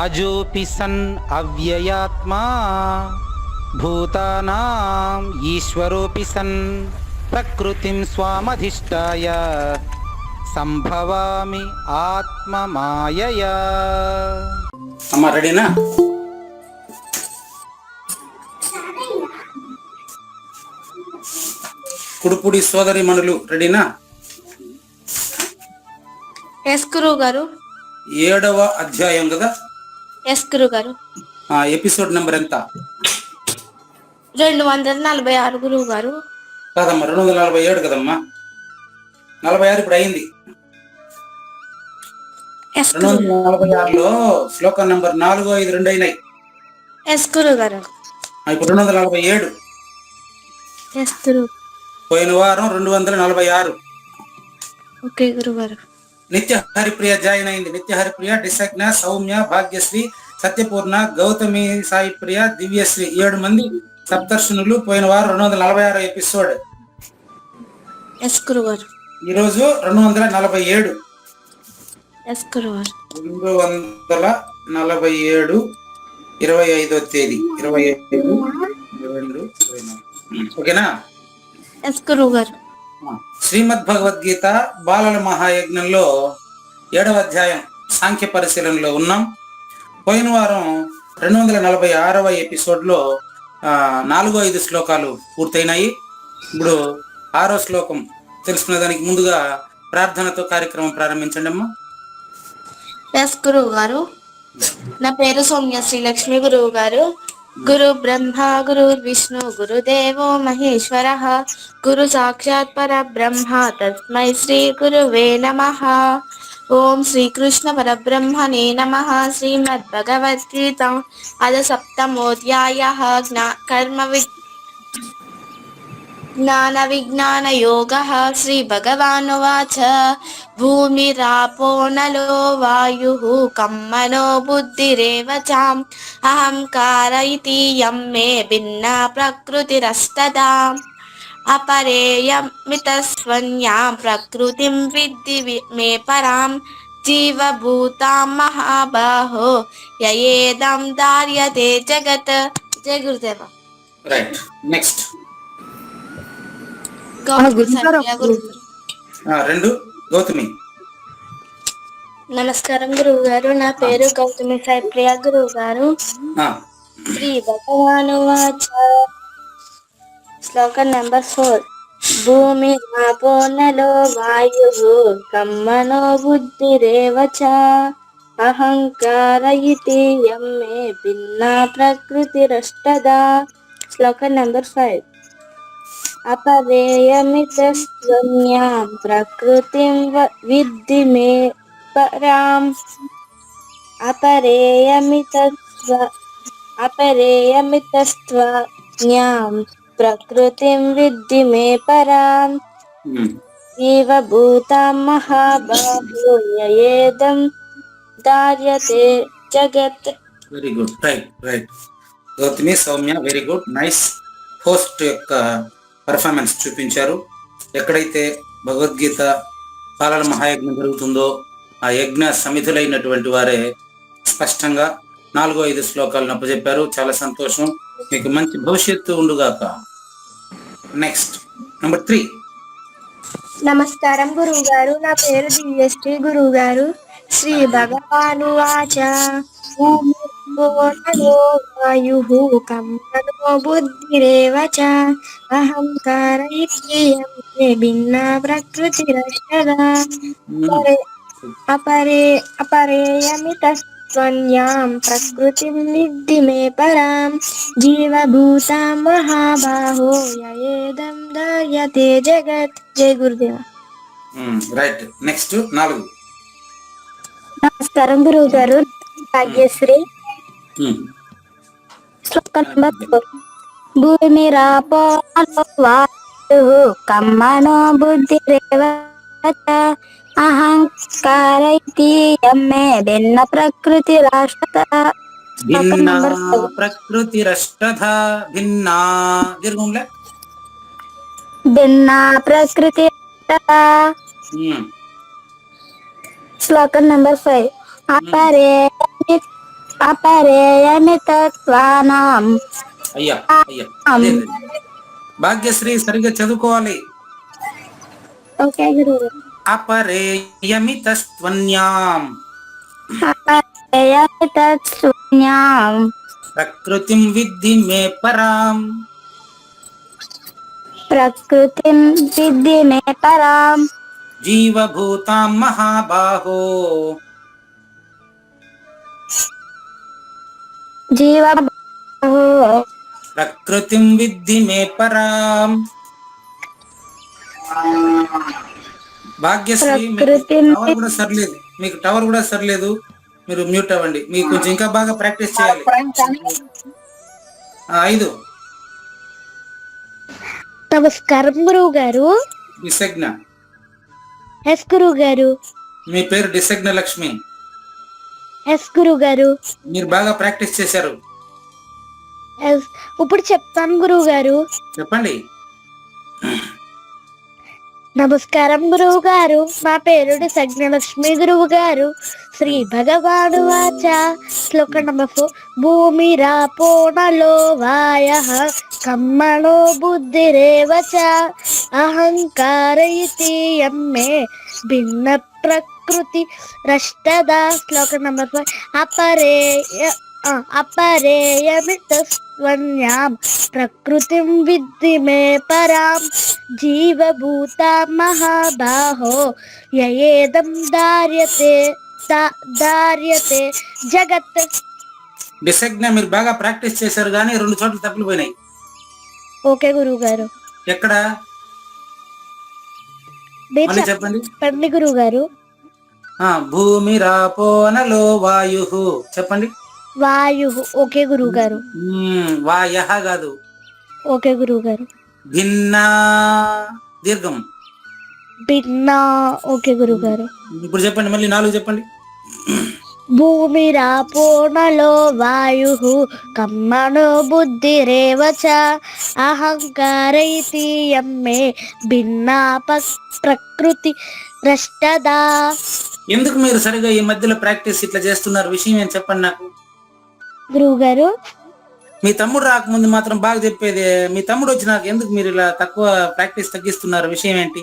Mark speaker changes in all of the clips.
Speaker 1: అజోపి sun అవ్యయాత్మా భూతానాం ఈశ్వరోపి sun ప్రకృతిం స్వామధిష్టాయ సంభవామి ఆత్మమాయయా. అమ్మ రెడీనా? కుడుపుడి సోదరి మనులు రెడీనా?
Speaker 2: ఎస్ గురువు గారు.
Speaker 1: 7వ అధ్యాయం కదా?
Speaker 2: ఎస్ గురువు గారు.
Speaker 1: ఎపిసోడ్ నెంబర్ ఎంత?
Speaker 2: 246 గురువు గారు.
Speaker 1: కాదమ్మా, 247 కదమ్మా. 46 ఇప్పుడు అయింది. 246లో శ్లోకం నెంబర్ 4, 5, 2 అయినాయి.
Speaker 2: ఎస్ గురువు గారు.
Speaker 1: ఇప్పుడు 247.
Speaker 2: ఎస్ గురువు.
Speaker 1: పోయిన వారం 246.
Speaker 2: ఓకే గురువు గారు.
Speaker 1: నిత్య హరిప్రియ జాయిన్ అయింది. నిత్య హరిప్రియ, డిసజ్ఞ, సౌమ్య, భాగ్యశ్రీ, సత్యపూర్ణ, గౌతమి, సాయి ప్రియ, దివ్యశ్రీ 7 మంది సప్తర్షునులు. పోయిన వారం 246 ఎపిసోడ్.
Speaker 2: ఎస్ గురువు గారు.
Speaker 1: ఈరోజు 247.
Speaker 2: ఎస్ గురువు గారు.
Speaker 1: 247 25వ తేదీ 25, 22, 24. ఓకేనా?
Speaker 2: ఎస్ గురువు గారు.
Speaker 1: శ్రీమద్ భగవద్గీత బాలల మహాయజ్ఞంలో 7వ అధ్యాయం సాంఖ్య పరిశీలనలో ఉన్నాం. పోయిన వారం 246వ ఎపిసోడ్లో 4, 5 శ్లోకాలు పూర్తయినాయి. ఇప్పుడు 6వ శ్లోకం తెలుసుకునే దానికి ముందుగా ప్రార్థనతో కార్యక్రమం ప్రారంభించండి అమ్మా.
Speaker 2: ఎస్ గురువు గారు. నా పేరు సౌమ్య శ్రీలక్ష్మి గురువు గారు. గురు బ్రహ్మ గురు విష్ణు గురుదేవో మహేశ్వర గురు సాక్షాత్ పరబ్రహ్మ తస్మై శ్రీ గురువే నమః. ఓం శ్రీకృష్ణ పరబ్రహ్మణే నమః. శ్రీమద్ భగవద్గీత అద సప్తమోధ్యాయః జ్ఞాన విజ్ఞాన యోగః. శ్రీ భగవానువాచ భూమిరాపో నలో వాయుః కమ్మనో బుద్ధిరేవ చ అహంకార ఇతి యం మే భిన్నా ప్రకృతిరస్తదా అపరేయమితస్వన్యాం ప్రకృతిం విద్ధి మే పరాం జీవభూతాం మహాబాహో యయేదం ధార్యతే జగత్. జయ గురుదేవ.
Speaker 1: Right, next. 2 గౌతమి.
Speaker 2: నమస్కారం గురువు గారు. నా పేరు గౌతమి సాయి ప్రియ గురువు గారు. శ్రీ భగవానువాచ శ్లోకం నెంబర్ 4. భూమి రాపో నలో వాయు కమ్మనో బుద్ధిరేవ చ అహంకార ఇతి యం మే భిన్నా ప్రకృతిరష్టదా. శ్లోకం నెంబర్ 5. అపరేయమితస్త్వన్యాం ప్రకృతిం విద్ధి మే పరాం అపరేయమితస్త్వన్యాం ప్రకృతిం విద్ధి మే పరాం జీవభూతాం మహాబాహో యయేదం ధార్యతే జగత్.
Speaker 1: Very good. Right Gautami, Soumya, very good, nice. Host యొక్క పర్ఫార్మెన్స్ చూపించారు. ఎక్కడైతే భగవద్గీత బాలల మహాయజ్ఞం జరుగుతుందో ఆ యజ్ఞ సమిధులైనటువంటి వారే స్పష్టంగా 4, 5 శ్లోకాలను అప్పచెప్పారు. చాలా సంతోషం. మీకు మంచి భవిష్యత్తు ఉండుగాక. Next number 3.
Speaker 2: నమస్కారం గురువు గారు. నా పేరు దివ్యశ్రీ గురువు గారు. శ్రీ భగవానువాచ వాయు కమ్మనో బుద్ధిరేవ చ అహంకార ఇతి యం మే భిన్నా ప్రకృతిరష్టదా అపరేయమితస్త్వన్యాం ప్రకృతిం విద్ధి మే పరాం జీవభూతాం మహాబాహో యయేదం ధార్యతే జగత్. జయ గురుదేవ.
Speaker 1: Right, next 4.
Speaker 2: నమస్కారం గురువు గారు. భాగ్యశ్రీ. శ్లోకం నెంబర్ 4. భూమిరాపో వాయు కమ్మనో బుద్ధిరేవ చ అహంకార ఇతి యం మే భిన్న ప్రకృతిరష్టదా.
Speaker 1: భిన్నా ప్రకృతిరష్టదా. భిన్నా దీర్ఘంలే
Speaker 2: భిన్నా ప్రకృతిరష్టదా. శ్లోకం నెంబర్ 5. అపరేయమితత్వానాం.
Speaker 1: అయ్యా అయ్యా అదే అదే. భాగ్యశ్రీ సరిగ్గా చదువుకోవాలి.
Speaker 2: ఓకే గురువు.
Speaker 1: అపరేయమితస్త్వన్యాం
Speaker 2: అపరేయమితత్శూన్యాం
Speaker 1: ప్రకృతిం విద్ధి మే పరాం.
Speaker 2: ప్రకృతిం విద్ధి మే పరాం.
Speaker 1: జీవభూతాం మహాబాహో
Speaker 2: జీవబాహో
Speaker 1: ప్రకృతిం విద్ధి మే పరాం. భాగ్యశ్రీ మీకు టవర్ కూడా సరిలేదు, మీకు టవర్ కూడా సరిలేదు, మీరు మ్యూట్ అవ్వండి. మీకు కొంచెం ఇంకా బాగా ప్రాక్టీస్ చేయాలి. 5
Speaker 2: నమస్కారం గురువు గారు.
Speaker 1: డిసెగ్న.
Speaker 2: ఎస్ గురువు గారు.
Speaker 1: మీ పేరు డిసెగ్న లక్ష్మి.
Speaker 2: ఎస్ గురువు గారు.
Speaker 1: మీరు బాగా ప్రాక్టీస్ చేశారు.
Speaker 2: ఇప్పుడు చెప్తాను గురువు గారు.
Speaker 1: చెప్పండి.
Speaker 2: నమస్కారం గురువు గారు. నా పేరు డిసగ్నలక్ష్మి గురువు గారు. శ్రీ భగవాను వాచ శ్లోక నంబర్ 4. భూమిరాపో నలో వాయః కమ్మణో బుద్ధిరేవ చ అహంకార ఇతి యమ్మే భిన్న ప్రకృతి రష్టదా. శ్లోక నంబర్ 5. అపరేయమితస్త్వన్యాం ప్రకృతిం విద్ధి మే పరాం. జీవభూతా మహాబాహో యయేదం దార్యతే జగత్.
Speaker 1: డిసెగ్న మీరు బాగా ప్రాక్టీస్ చేశారు, కానీ 2 చోట్ల తప్పులు పోయినాయి.
Speaker 2: ఓకే గురువు గారు.
Speaker 1: ఎక్కడ చెప్పండి.
Speaker 2: చెప్పండి గురువు గారు.
Speaker 1: భూమిరాపో నలో వాయు. చెప్పండి.
Speaker 2: వాయు. ఓకే గురువు గారు.
Speaker 1: వాయః కాదు.
Speaker 2: ఓకే గురువు గారు.
Speaker 1: భిన్న దీర్ఘం.
Speaker 2: భిన్న. ఓకే గురువు గారు.
Speaker 1: ఇప్పుడు చెప్పండి, మళ్ళీ 4 చెప్పండి.
Speaker 2: భూమిరాపో నలో వాయు కమ్మణో బుద్ధిరేవ చ అహంకార ఇతి యమ్మే భిన్న ప్రకృతి రష్టదా.
Speaker 1: ఎందుకు మీరు సరిగా ఈ మధ్యలో ప్రాక్టీస్ ఇట్లా చేస్తున్నారు? విషయం ఏం చెప్పండి నాకు.
Speaker 2: గురువు గారు,
Speaker 1: మీ తమ్ముడు రాకముందు మాత్రం బాగా చెప్పేది, మీ తమ్ముడు వచ్చినాక ఎందుకు మీరు ఇలా తక్కువ ప్రాక్టీస్ తగ్గిస్తున్నారు? విషయం ఏంటి?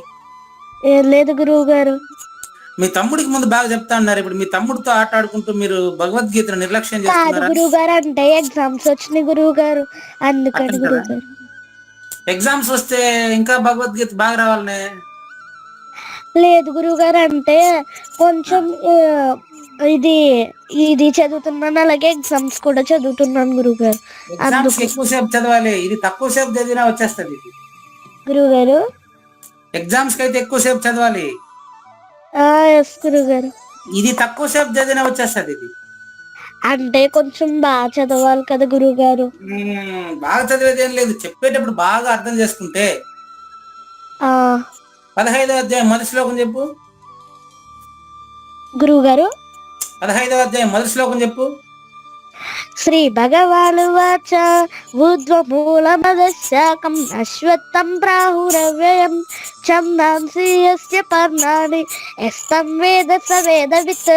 Speaker 2: ఏం లేదు గురువు గారు.
Speaker 1: మీ తమ్ముడికి ముందు బాగా చెప్తా అన్నారు, ఇప్పుడు మీ తమ్ముడితో ఆట ఆడుకుంటూ మీరు భగవద్గీతను నిర్లక్ష్యం చేస్తున్నారా?
Speaker 2: గురువు గారు, అంటే ఎగ్జామ్స్ వచ్చినాయి గురువు గారు, అందుకని గురువు గారు.
Speaker 1: ఎగ్జామ్స్ వస్తే ఇంకా భగవద్గీత బాగా రావాలనే.
Speaker 2: లేదు గురువు గారు, అంటే కొంచెం ఇది చదువుతున్నాను, అలాగే ఎగ్జామ్స్ కూడా చదువుతున్నాను గురువు గారు.
Speaker 1: ఎక్కువసేపు చదవాలి, ఇది తక్కువ సేపు చదివినా వచ్చేస్తుంది.
Speaker 2: గురువు గారు,
Speaker 1: ఎగ్జామ్స్ కి అయితే ఎక్కువసేపు చదవాలి.
Speaker 2: గురువు గారు,
Speaker 1: ఇది తక్కువ సేపు చదివినా వచ్చేస్తుంది. ఇది
Speaker 2: అంటే కొంచెం బాగా చదవాలి కదా గురువు గారు.
Speaker 1: బాగా చదివేది ఏం లేదు, చెప్పేటప్పుడు బాగా అర్థం చేసుకుంటే. 15వ అధ్యాయం మొదటి శ్లోకం చెప్పు
Speaker 2: గురువు గారు.
Speaker 1: 15వ అధ్యాయం మొదటి శ్లోకం చెప్పు.
Speaker 2: శ్రీ భగవాను వాచ ఊర్ధ్వమూలమదశాకం అశ్వత్థం ప్రాహురవ్యయం ఛందాంసి యస్య పర్ణాని యస్తం వేద స వేదవిత్.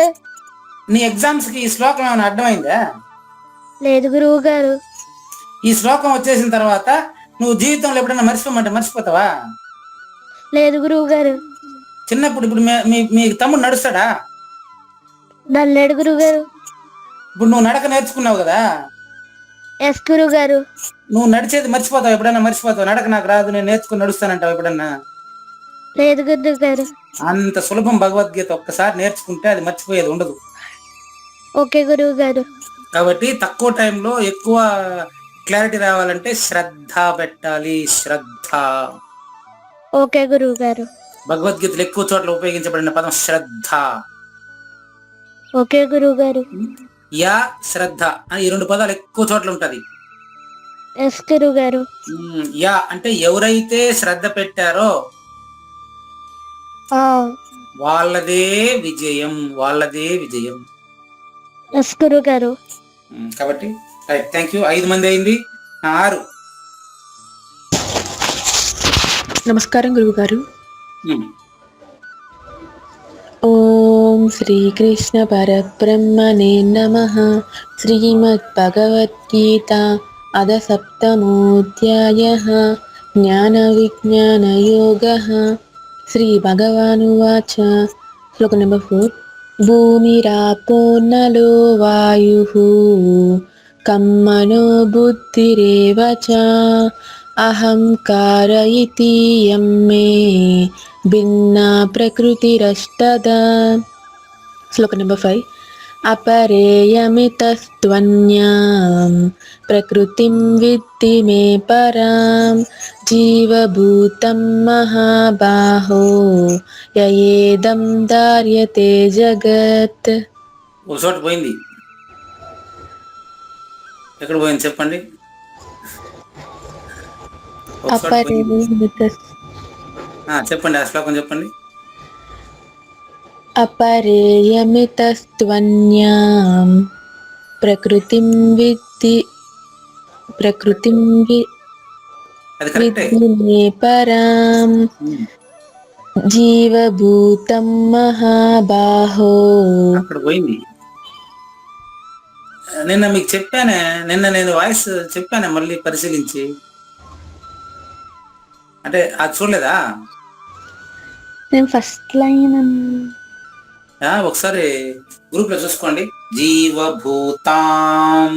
Speaker 1: నీ ఎగ్జామ్స్ కి ఈ శ్లోకం ఏమైనా అర్థమైందా?
Speaker 2: లేదు గురువు గారు.
Speaker 1: ఈ శ్లోకం వచ్చేసిన తర్వాత నువ్వు జీవితంలో ఎప్పుడైనా మర్చిపోమంటే మర్చిపోతావా?
Speaker 2: లేదు గురువు గారు.
Speaker 1: చిన్నప్పుడు ఇప్పుడు మీ తమ్ముడు నడుస్తాడా?
Speaker 2: నల్లేడు గురువు గారు.
Speaker 1: ఇప్పుడు నువ్వు నడక నేర్చుకున్నావు కదా.
Speaker 2: ఎస్ గురువు గారు.
Speaker 1: నువ్వు నడిచేది మర్చిపోతావు, ఎప్పుడైనా మర్చిపోతావు. నడక నాకు రాదు, నేను నేర్చుకుని నడుస్తానంటావు ఎప్పుడన్నా?
Speaker 2: లేదు గురువు గారు.
Speaker 1: అంత సులభం భగవద్గీత, ఒక్కసారి నేర్చుకుంటే అది మర్చిపోయేది ఉండదు.
Speaker 2: ఓకే గురువు గారు.
Speaker 1: కాబట్టి తక్కువ టైంలో ఎక్కువ క్లారిటీ రావాలంటే శ్రద్ధ పెట్టాలి. శ్రద్ధ.
Speaker 2: ఓకే గురువు గారు.
Speaker 1: భగవద్గీతలో ఎక్కువ చోట్ల ఉపయోగించబడిన పదం శ్రద్ధ.
Speaker 2: ఓకే గురువు గారు.
Speaker 1: యా శ్రద్ధ అని ఈ 2 పదాలు ఎక్కువ చోట్ల ఉంటది.
Speaker 2: ఎస్ గురువు గారు.
Speaker 1: యా అంటే ఎవరైతే శ్రద్ధ పెట్టారో వాళ్ళదే విజయం, వాళ్ళదే విజయం.
Speaker 2: ఎస్ గురువు గారు.
Speaker 1: కాబట్టి థ్యాంక్ యూ. 5 మంది అయింది. 6.
Speaker 3: నమస్కారం గురువు గారు. ఓం श्रीकृष्ण परब्रह्मणे नमः। श्रीमद्भगवद्गीता अथ सप्तमोऽध्यायः। ज्ञानविज्ञानयोगः। श्रीभगवानुवाच। श्लोक नंबर 4। भूमिरापो नलो वायुः कं मनो बुद्धिरेव च अहंकार इति यं मे भिन्ना प्रकृतिरष्टदा। श्लोक नंबर 5। अपरेयमितस्त्वन्यां प्रकृतिं विद्धि मे परां जीवभूतं महाबाहो ययेदं धार्यते जगत्।
Speaker 1: ఒక చోట పోయింది, ఎక్కడ పోయింది చెప్పండి. ఒక చోట పోయింది. చెప్పండి, ఆ శ్లోకం చెప్పండి.
Speaker 3: अपरेयमितस्त्वन्यां प्रकृतिं विद्धि
Speaker 1: అది కరెక్టే.
Speaker 3: मे परां జీవభూతం మహాబాహో.
Speaker 1: అక్కడ పోయింది. నిన్న మీకు చెప్పానే, నిన్న నేను వాయిస్ చెప్పానే, మళ్ళీ పరిశీలించి అంటే అది చూడలేదా?
Speaker 3: నేను ఫస్ట్ లైన్
Speaker 1: ఒకసారి గ్రూప్ లో చూసుకోండి. జీవభూతాం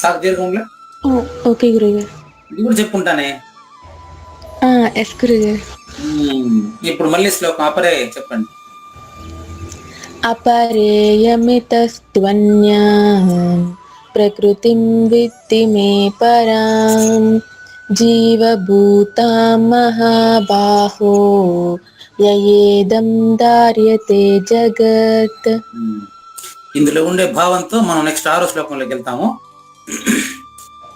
Speaker 1: సార్ దీర్ఘంలో.
Speaker 3: ఓకే గురుగారు.
Speaker 1: ఇది కూడా చెప్పుకుంటానే.
Speaker 3: ఎస్ గురుగారు.
Speaker 1: ఇప్పుడు మళ్ళీ శ్లోకం అపరే చెప్పండి.
Speaker 3: अपरेयमितस्त्वन्यां प्रकृतिं विद्धि मे परां जीवभूतां महाबाहो ययेदं धार्यते जगत्.
Speaker 1: ఇందులో ఉండే భావంతో మనం నెక్స్ట్ 6వ శ్లోకంలోకి వెళ్తాము.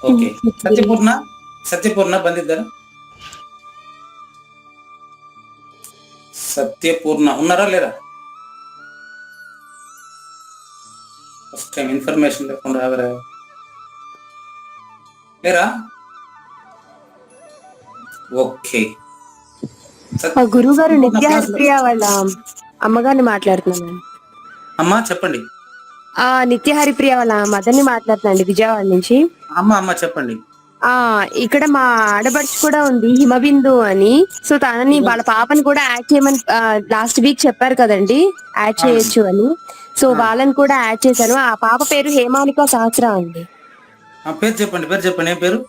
Speaker 1: ఓకే. సత్యపూర్ణ బంధిద్దారా? సత్యపూర్ణ ఉన్నారా లేరా? ఫస్ట్ టైం ఇన్ఫర్మేషన్ లేకుండా ఎవరా లేరా? ఓకే.
Speaker 4: గురువు గారు నిత్యహరిప్రియ వాళ్ళ అమ్మగారిని మాట్లాడుతున్నాను.
Speaker 1: అమ్మా చెప్పండి.
Speaker 4: నిత్యహరిప్రియ వాళ్ళ మదర్ని మాట్లాడుతున్నాండి, విజయవాడ నుంచి.
Speaker 1: అమ్మ చెప్పండి.
Speaker 4: ఇక్కడ మా ఆడబడుచు కూడా ఉంది, హిమబిందు అని. సో తనని వాళ్ళ పాపని కూడా యాడ్ చేయమని లాస్ట్ వీక్ చెప్పారు కదండి, యాడ్ చేయొచ్చు అని. సో వాళ్ళని కూడా యాడ్ చేశాను. ఆ పాప పేరు హేమానిక సహస్ర అండి.
Speaker 1: పేరు చెప్పండి. ఏం పేరు?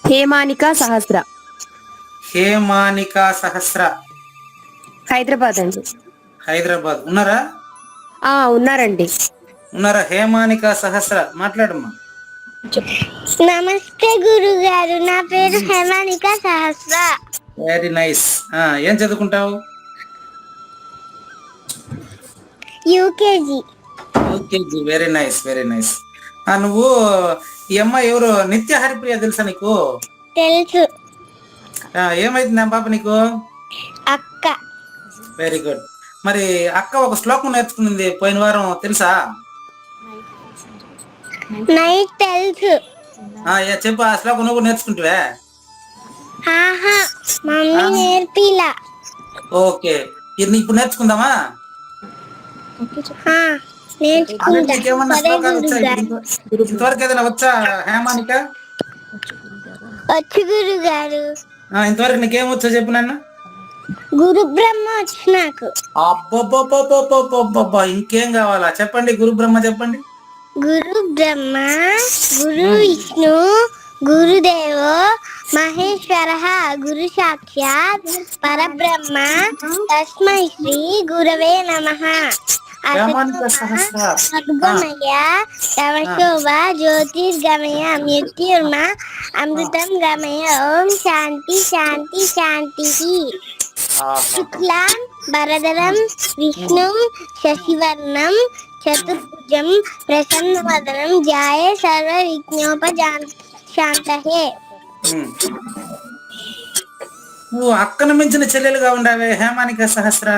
Speaker 4: హేమానిక సహస్ర.
Speaker 1: హేమానిక సహస్ర.
Speaker 4: హైదరాబాద్ అండి.
Speaker 1: హైదరాబాద్ ఉన్నారా?
Speaker 4: ఉన్నారండి.
Speaker 1: ఉన్నారా? హేమానిక సహస్ర మాట్లాడమ్మా.
Speaker 2: నమస్తే గురుగారు, నా పేరు హేమానిక సహస్ర.
Speaker 1: Very nice. ఏం చదువుకుంటావు?
Speaker 2: యూకేజీ.
Speaker 1: Very nice. నువ్వు ఈ అమ్మాయి ఎవరు? నిత్య హరిప్రియ తెలుసా నీకు?
Speaker 2: తెలుసు.
Speaker 1: ఏమైంది నా పాప నీకు?
Speaker 2: అక్క.
Speaker 1: Very good. మరి అక్క ఒక శ్లోకం నేర్చుకునింది పోయిన వారం, తెలుసా?
Speaker 2: నైట్ తెలుసు.
Speaker 1: చెప్పు, ఆ శ్లోకం నువ్వు నేర్చుకుంటావే?
Speaker 2: మమ్మీ నేర్పిలా.
Speaker 1: ఓకే, ఇది ఇప్పుడు నేర్చుకుందామా? ఇంతవరకు ఏదైనా వచ్చా హేమానిక?
Speaker 2: వచ్చు గురుగారు.
Speaker 1: ఇంతవరకు నీకేమొచ్చో చెప్పు నాన్న.
Speaker 2: గురు బ్రహ్మ వచ్చు నాకు.
Speaker 1: అబ్బబ్బబ్బబ్బబ్బబ్బబ్బా, ఇంకేం కావాలా? చెప్పండి, గురు బ్రహ్మ చెప్పండి.
Speaker 2: గురు బ్రహ్మ, గురు విష్ణు, గురుదేవో మహేశ్వర, గురు సాక్షాత్ పరబ్రహ్మ, తస్మై శ్రీ గురవే నమః. అద్గమయ తమశోభ జ్యోతిర్గమయ మృత్యుర్మ అమృతం గమయ. ఓం శాంతి శాంతి శాంతి. శుక్లాం వరదరం విష్ణుం శశివర్ణం చతుర్భుజం ప్రసన్నవదనం ధ్యాయే సర్వ విఘ్నోపశాంతయే.
Speaker 1: నువ్వు అక్కను మించిన చెల్లెలుగా ఉండవే హేమానిక సహస్ర.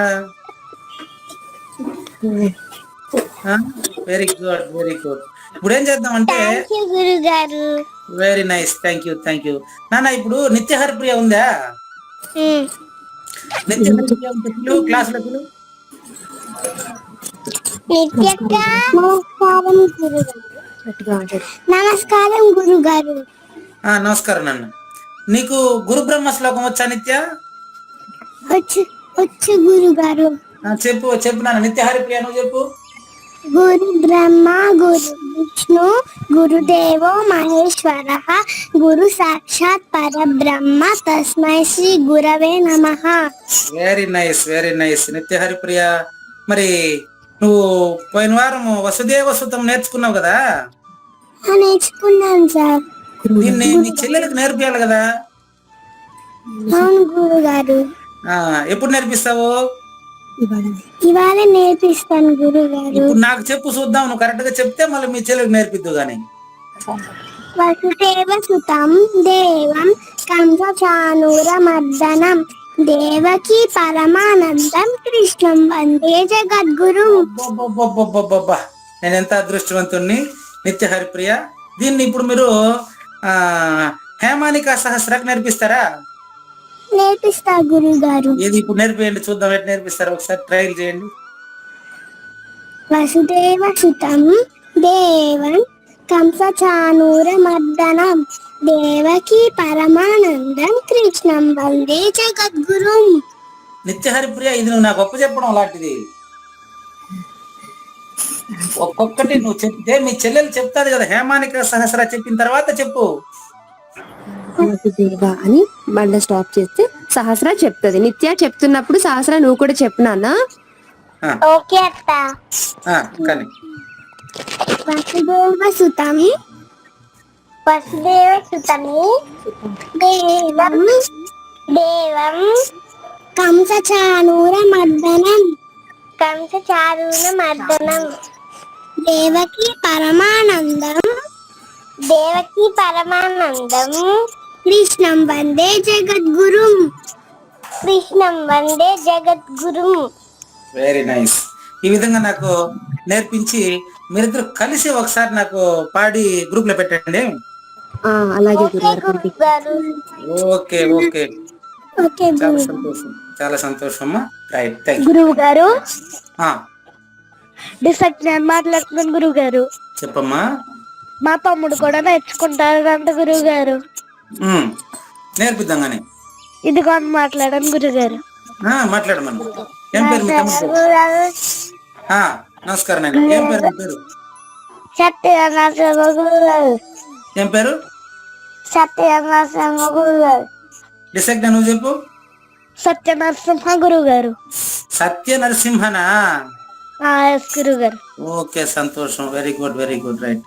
Speaker 1: Very good. ఇప్పుడు ఏం చేద్దామంటే,
Speaker 2: గురుగారు
Speaker 1: వెరీ నైస్, థ్యాంక్ యూ నాన్న. ఇప్పుడు నిత్య హరిప్రియ ఉందా? నిత్య హరిప్రియ పిలువు, క్లాసులో పిలువు.
Speaker 2: నిత్యక్క నమస్కారం గురుగారు. నమస్కారం గురుగారు.
Speaker 1: నమస్కారం నాన్న. నీకు గురు బ్రహ్మ శ్లోకం వచ్చా నిత్య?
Speaker 2: వచ్చు గురుగారు.
Speaker 1: చెప్పు చెప్పు నాన్న. నిత్య హరిప్రియ నువ్వు చెప్పు.
Speaker 2: గురు బ్రహ్మ గురు విష్ణు గురుదేవో మహేశ్వర గురు సాక్షాత్ పరబ్రహ్మ తస్మై శ్రీ గురవే నమః.
Speaker 1: వెరీ నైస్, వెరీ నైస్ నిత్య హరిప్రియ. మరి నువ్వు పోయిన వారం వసుదేవ సుతం నేర్చుకున్నావు కదా?
Speaker 2: నేర్చుకున్నాను సార్.
Speaker 1: దీన్ని నీ చెల్లెలకు నేర్పియాలి కదా?
Speaker 2: అవును గురుగారు.
Speaker 1: ఎప్పుడు నేర్పిస్తావు?
Speaker 2: ఇవాళ నేర్పిస్తాను గురుగారు.
Speaker 1: ఇప్పుడు నాకు చెప్పు చూద్దాం. నువ్వు కరెక్ట్ గా చెప్తే మళ్ళీ మీ చెల్లెలకు నేర్పిద్దు గాని.
Speaker 2: వసుదేవ సుతం దేవం కంస చానూర మర్దనం దేవకి పరమానందం కృష్ణం వందే జగద్గురు.
Speaker 1: నేను ఎంత అదృష్టవంతుణ్ణి నిత్య హరిప్రియ. దీన్ని ఇప్పుడు మీరు హేమానికా సహస్రకు నేర్పిస్తారా?
Speaker 2: నేర్పిస్తా గురుగారు.
Speaker 1: ఇది ఇప్పుడు నేర్పియండి చూద్దాం. ఎట్లా నేర్పిస్తారా ఒకసారి ట్రయల్ చేయండి.
Speaker 2: వసుదేవ సుతం దేవం కంస చానూర మర్దనం దేవకి పరమానందం కృష్ణం వందే జగద్గురు.
Speaker 1: నిత్య హరిప్రియ, ఇది నువ్వు నాకు గొప్ప చెప్పడం అలాంటిది. ఒక్కొక్కటి నువ్వు చెప్తే మీ చెల్లెలు చెప్తాది కదా. హేమానిక సహస్ర చెప్పిన తర్వాత చెప్పు.
Speaker 4: వసుదేవ అని బండ స్టాప్ చేస్తే సహస్ర చెప్తుంది. నిత్య చెప్తున్నప్పుడు సహస్ర నువ్వు కూడా చెప్పినానా?
Speaker 2: ఓకే అత్త.
Speaker 1: కానీ
Speaker 2: వసుదేవ సుతమి దేవం కంస చానూర మర్దనం దేవకి పరమానందం కృష్ణం వందే జగద్గురు.
Speaker 1: Very nice. ఈ విధంగా నాకు నేర్పించి మీరిద్దరు కలిసి ఒకసారి నాకు పాడి గ్రూప్ లో పెట్టండి.
Speaker 4: అలాగే
Speaker 2: గురుగారు.
Speaker 1: ఓకే ఓకే, చాలా సంతోషం, చాలా సంతోషం అమ్మా. రైట్, థ్యాంక్ యూ
Speaker 2: గురువు గారు.
Speaker 1: డిసెక్ట్
Speaker 2: నేను మాట్లాడుతున్నాను గురువు గారు.
Speaker 1: చెప్పమ్మా.
Speaker 2: మా తమ్ముడు కూడా నేర్చుకుంటారంట గురువు గారు.
Speaker 1: నేర్పిద్దాం కానీ.
Speaker 2: ఇదిగో మాట్లాడాను గురుగారు.
Speaker 1: మాట్లాడమను. ఏం పేరు మీ తమ్ముడు? నమస్కారం అండి. ఏం పేరు మీ పేరు?
Speaker 2: సత్యనారాయణ గురుగారు.
Speaker 1: ఏం పేరు?
Speaker 2: సత్యనారాయణ గురుగారు.
Speaker 1: డిసెక్ట్ నువ్వు చెప్పు.
Speaker 2: సత్యనరసింహ గురువు గారు.
Speaker 1: సత్య నరసింహనా?
Speaker 2: గురుగారు.
Speaker 1: ఓకే, సంతోషం. Very good, very good. Right.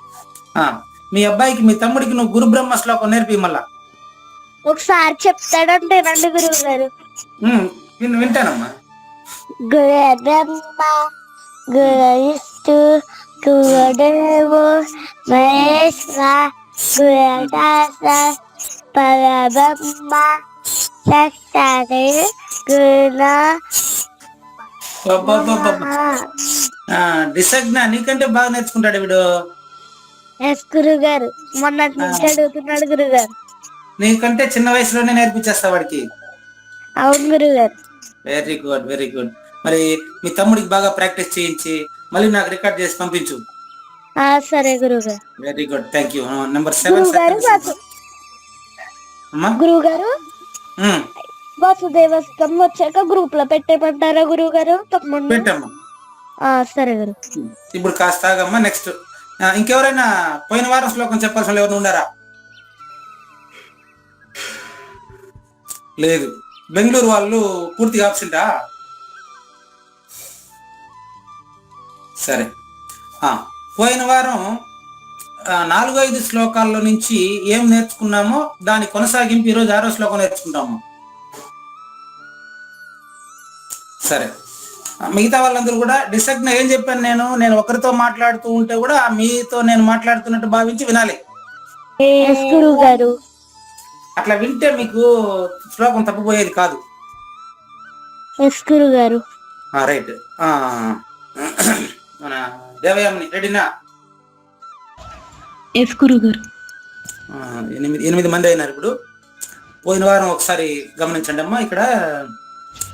Speaker 1: మీ అబ్బాయికి, మీ తమ్ముడికి నువ్వు గురు బ్రహ్మ శ్లోకం నేర్పి మళ్ళా.
Speaker 2: ఒకసారి చెప్తాడంటే రండి గురువు గారు.
Speaker 1: వింటానమ్మా.
Speaker 2: గురు బ్రహ్మ గురు విష్ణు గురుదేవో మహేశ్వర గురు సాక్షాత్ పరబ్రహ్మ తస్మై
Speaker 1: డిసగ్న నీకంటే బాగా నేర్చుకుంటాడు వీడు.
Speaker 2: గురువు గారు మొన్నటి నుంచి అడుగుతున్నాడు గురువు గారు.
Speaker 1: నీకంటే చిన్న వయసులోనే నేర్పించేస్తా వాడికి.
Speaker 2: అవును గురువు గారు.
Speaker 1: Very good, very good. మరి మీ తమ్ముడికి బాగా ప్రాక్టీస్ చేయించి మళ్ళీ నాకు రికార్డ్ చేసి పంపించు.
Speaker 2: సరే గురువు గారు.
Speaker 1: Very good, thank you. Number 7
Speaker 2: గురువు గారు వసుదేవస్తం వచ్చాక గ్రూప్ లో పెట్టేమంటారా గురువు గారు?
Speaker 1: పెట్టమ్మా.
Speaker 2: సరే గురు.
Speaker 1: ఇప్పుడు కాస్త ఆగమ్మా. నెక్స్ట్ ఇంకెవరైనా పోయిన వారం శ్లోకం చెప్పాల్సిన ఎవరు ఉన్నారా? లేదు. బెంగళూరు వాళ్ళు పూర్తిగా ఆబ్సెంటా? సరే. పోయిన వారం 4-5 శ్లోకాల్లో నుంచి ఏం నేర్చుకున్నామో దాని కొనసాగింపు ఈరోజు 6వ శ్లోకం నేర్చుకుంటాము. సరే. మిగతా వాళ్ళందరూ కూడా డిసగ్న ఏం చెప్పాను నేను ఒకరితో మాట్లాడుతూ ఉంటే కూడా మీతో నేను మాట్లాడుతున్నట్టు భావించి వినాలి.
Speaker 2: గారు
Speaker 1: అట్లా వింటే మీకు శ్లోకం తప్పిపోయేది కాదు.
Speaker 2: గారు.
Speaker 1: రైట్. మన దేవయామిని రెడీనా?
Speaker 3: గురుగారు.
Speaker 1: 8 మంది అయినారు ఇప్పుడు. పోయిన వారం ఒకసారి గమనించండి అమ్మా. ఇక్కడ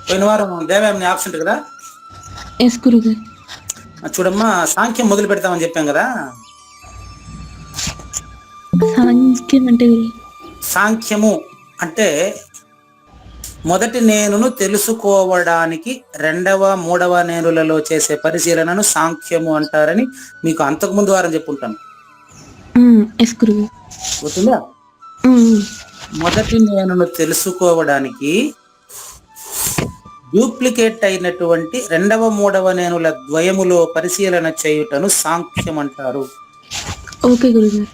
Speaker 1: పోయిన వారం దేవయామిని ఆబ్సెంట్ కదా?
Speaker 3: గురుగారు.
Speaker 1: చూడమ్మా, సాంఖ్యం మొదలు పెడతామని చెప్పాం కదా.
Speaker 3: సాంఖ్యం అంటే
Speaker 1: సాంఖ్యము అంటే మొదటి నేనును తెలుసుకోవడానికి రెండవ మూడవ నేనులలో చేసే పరిశీలనను సాంఖ్యము అంటారని మీకు అంతకుముందు వారం చెప్పుంటాను.
Speaker 3: ఎస్ గురువు.
Speaker 1: గుర్తుందా? మొదటి నేనును తెలుసుకోవడానికి డూప్లికేట్ అయినటువంటి రెండవ మూడవ నేనుల ద్వయములో పరిశీలన చేయుటను సాంఖ్యం అంటారు.
Speaker 3: ఓకే గురుగారు.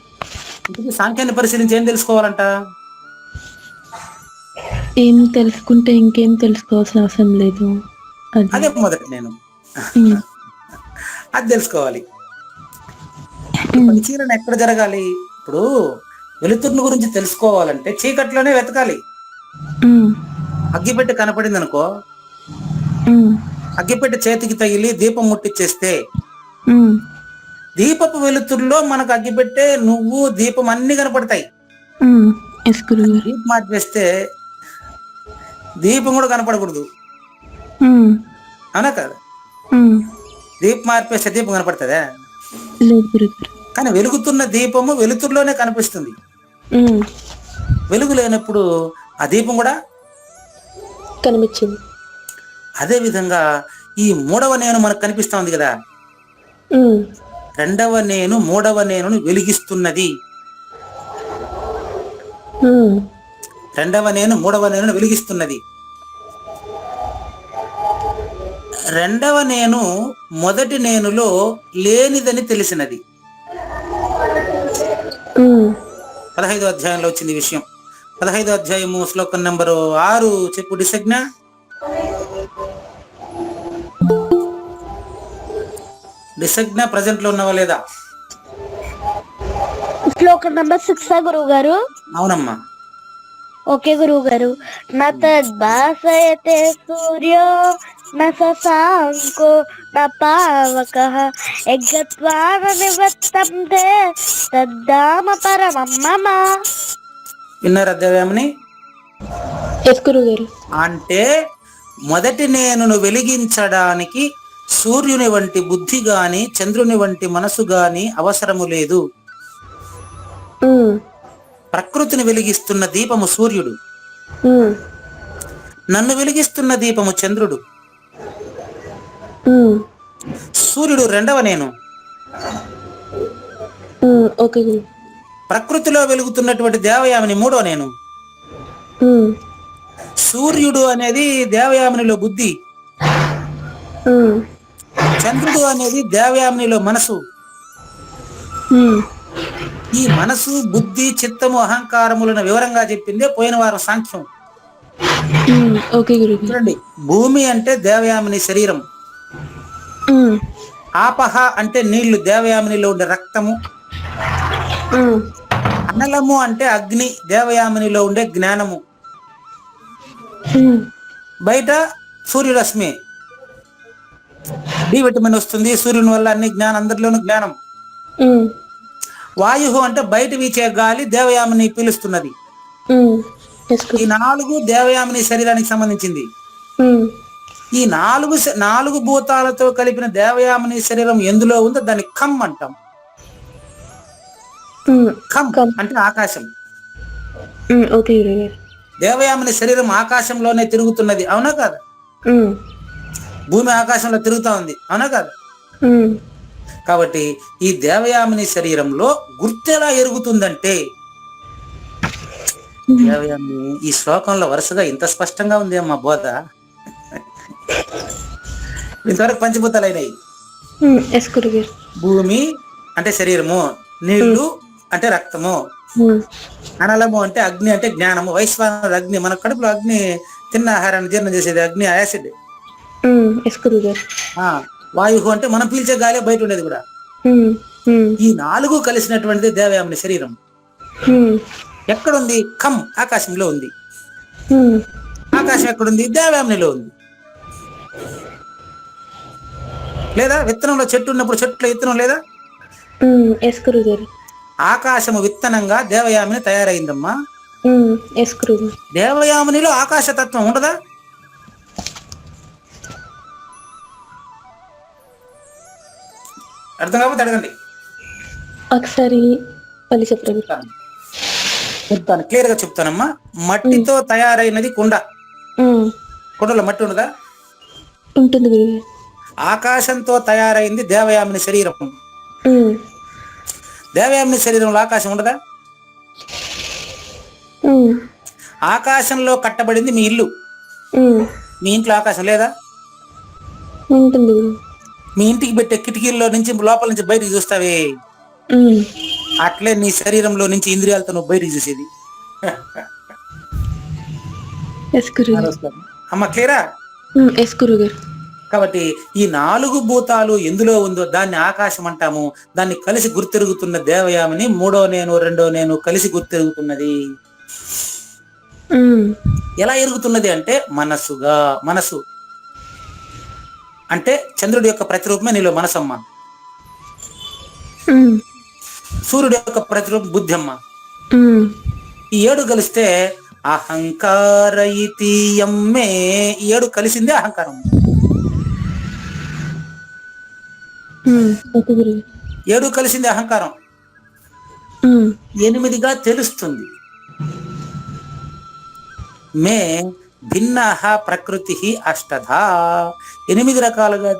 Speaker 1: ఇంటికి సాంఖ్యాన్ని పరిశీలించి ఏం తెలుసుకోవాలంట?
Speaker 3: ఏం తెలుసుకుంటే ఇంకేం తెలుసుకోవాల్సిన అవసరం లేదు.
Speaker 1: అదే మొదటి నేను, అది తెలుసుకోవాలి. పరిశీలన ఎక్కడ జరగాలి? ఇప్పుడు వెలుతురుని గురించి తెలుసుకోవాలంటే చీకట్లోనే వెతకాలి. అగ్గిపెట్టె కనపడింది అనుకో, అగ్గిపెట్టె చేతికి తగిలి దీపం ముట్టించేస్తే దీపపు వెలుతురులో మనకు అగ్గిపెట్టె, నువ్వు, దీపం అన్ని కనపడతాయి. దీపం మార్చేస్తే దీపం కూడా కనపడకూడదు, అవునా కదా? దీపం మార్పేస్తే దీపం కనపడుతుందా? కానీ వెలుగుతున్న దీపము వెలుతురులోనే కనిపిస్తుంది. వెలుగు లేనప్పుడు ఆ దీపం కూడా
Speaker 3: కనిపించింది.
Speaker 1: అదే విధంగా ఈ మూడవ నేను మనకు కనిపిస్తా ఉంది కదా, రెండవ నేను మూడవ నేనును వెలిగిస్తున్నది. రెండవ నేను మూడవ నేనును వెలిగిస్తున్నది. రెండవ నేను మొదటి నేనులో లేనిదని తెలిసినది. 15వ అధ్యాయంలో వచ్చింది ఈ విషయం. 15వ అధ్యాయము శ్లోకం నెంబరు 6 చెప్పు డిసజ్ఞ. డిసజ్ఞ ప్రజెంట్ లో ఉన్నవా లేదా?
Speaker 2: శ్లోకం నంబర్ 6 గురువు గారు.
Speaker 1: అవునమ్మా.
Speaker 2: ఓకే గురువు గారు. న తద్భాసయతే సూర్యో న శశాంకో న పావకః యజ్ఞత్వా న నివర్తంతే తద్ధామ పరమం మమ.
Speaker 1: విన్నారా దేవయామిని?
Speaker 3: ఎస్ గురువు గారు.
Speaker 1: అంటే మొదటి నేనును వెలిగించడానికి సూర్యుని వంటి బుద్ధి గాని చంద్రుని వంటి మనసు గాని అవసరము లేదు. ప్రకృతిని వెలిగిస్తున్న దీపము సూర్యుడు, నన్ను వెలిగిస్తున్న దీపము చంద్రుడు. సూర్యుడు రెండవ నేను. ప్రకృతిలో వెలుగుతున్నటువంటి దేవయామిని మూడో నేను. సూర్యుడు అనేది దేవయామినిలో బుద్ధి, చంద్రుడు అనేది దేవయామినిలో మనసు. ఈ మనసు, బుద్ధి, చిత్తము, అహంకారములను వివరంగా చెప్పిందే పోయిన వారం సాంఖ్యం. చూడండి, భూమి అంటే దేవయామిని శరీరం, ఆపహ అంటే నీళ్లు, దేవయామినిలో ఉండే రక్తము, అనలము అంటే అగ్ని, దేవయామినిలో ఉండే జ్ఞానము, బయట సూర్యరశ్మి, డి విటమిన్ వస్తుంది సూర్యుని వల్ల, అన్ని జ్ఞానం, అందరిలోనూ జ్ఞానం. వాయు అంటే బయట వీచే గాలి, దేవయామిని పీలుస్తున్నది. ఈ 4 దేవయామిని శరీరానికి సంబంధించింది. ఈ 4 భూతాలతో కలిపిన దేవయామిని శరీరం ఎందులో ఉందో దాన్ని ఖమ్ అంటాం. ఖమ్ అంటే ఆకాశం. దేవయామిని శరీరం ఆకాశంలోనే తిరుగుతున్నది, అవునా కాదా? భూమి ఆకాశంలో తిరుగుతా ఉంది, అవునా కాదా? కాబట్టి ఈ దేవయామిని శరీరంలో గుర్తు ఎలా ఎరుగుతుందంటే, దేవయామిని ఈ శ్లోకంలో వరుసగా ఇంత స్పష్టంగా ఉంది అమ్మా బోధ. ఇంతవరకు పంచభూతాలు అయినాయి. భూమి అంటే శరీరము, నీళ్లు అంటే రక్తము, అనలము అంటే అగ్ని అంటే జ్ఞానము, వైశ్వానర అగ్ని, మన కడుపులో అగ్ని తిన్న ఆహారాన్ని జీర్ణం చేసేది అగ్ని, యాసిడ్. వాయు అంటే మనం పీల్చే గాలి, బయట ఉండేది కూడా. ఈ 4 కలిసినటువంటిది దేవయామిని శరీరం. ఎక్కడుంది? ఖమ్ ఆకాశంలో ఉంది. ఆకాశం ఎక్కడుంది? దేవయామినిలో ఉంది. లేదా విత్తనంలో చెట్టు ఉన్నప్పుడు చెట్టులో విత్తనం లేదా? ఆకాశము విత్తనంగా దేవయామిని తయారైందమ్మా. దేవయామినిలో ఆకాశతత్వం ఉండదా? అర్థం కాకపోతే అడగండి.
Speaker 3: ఒకసారి మళ్ళీ చెప్పరా గురు?
Speaker 1: చెప్తాను, క్లియర్ గా చెప్తానమ్మా. మట్టితో తయారైనది కుండ. కుండలో మట్టి ఉండదా?
Speaker 3: ఉంటుంది గురుగారు.
Speaker 1: ఆకాశంతో తయారైంది దేవయామిని శరీరం. దేవయామిని శరీరంలో ఆకాశం ఉండదా? ఆకాశంలో కట్టబడింది మీ ఇల్లు. మీ ఇంట్లో ఆకాశం లేదా?
Speaker 3: ఉంటుంది గురు.
Speaker 1: మీ ఇంటికి పెట్టే కిటికీల్లో నుంచి లోపల నుంచి బయటికి చూస్తావే, అట్లే నీ శరీరంలో నుంచి ఇంద్రియాలతో నువ్వు బయటికి చూసేది.
Speaker 3: ఎస్ గురుగారు.
Speaker 1: అమ్మ క్లియరా?
Speaker 3: ఎస్ గురుగారు.
Speaker 1: కాబట్టి ఈ 4 భూతాలు ఎందులో ఉందో దాన్ని ఆకాశం అంటాము. దాన్ని కలిసి గుర్తెరుగుతున్న దేవయామిని మూడో నేను రెండో నేను కలిసి గుర్తెరుగుతున్నది. ఎలా ఎరుగుతున్నది అంటే మనస్సుగా. మనసు అంటే చంద్రుడి యొక్క ప్రతిరూపమే నీలో మనసమ్మ. సూర్యుడి యొక్క ప్రతిరూపం బుద్ధి అమ్మ. ఈ 7 కలిస్తే అహంకార ఇతియమ్మే. ఈ 7 కలిసిందే అహంకారం. 7 కలిసింది అహంకారం. 8గా తెలుస్తుంది. మే భిన్న ప్రకృతి అష్టధా. 8 రకాలుగా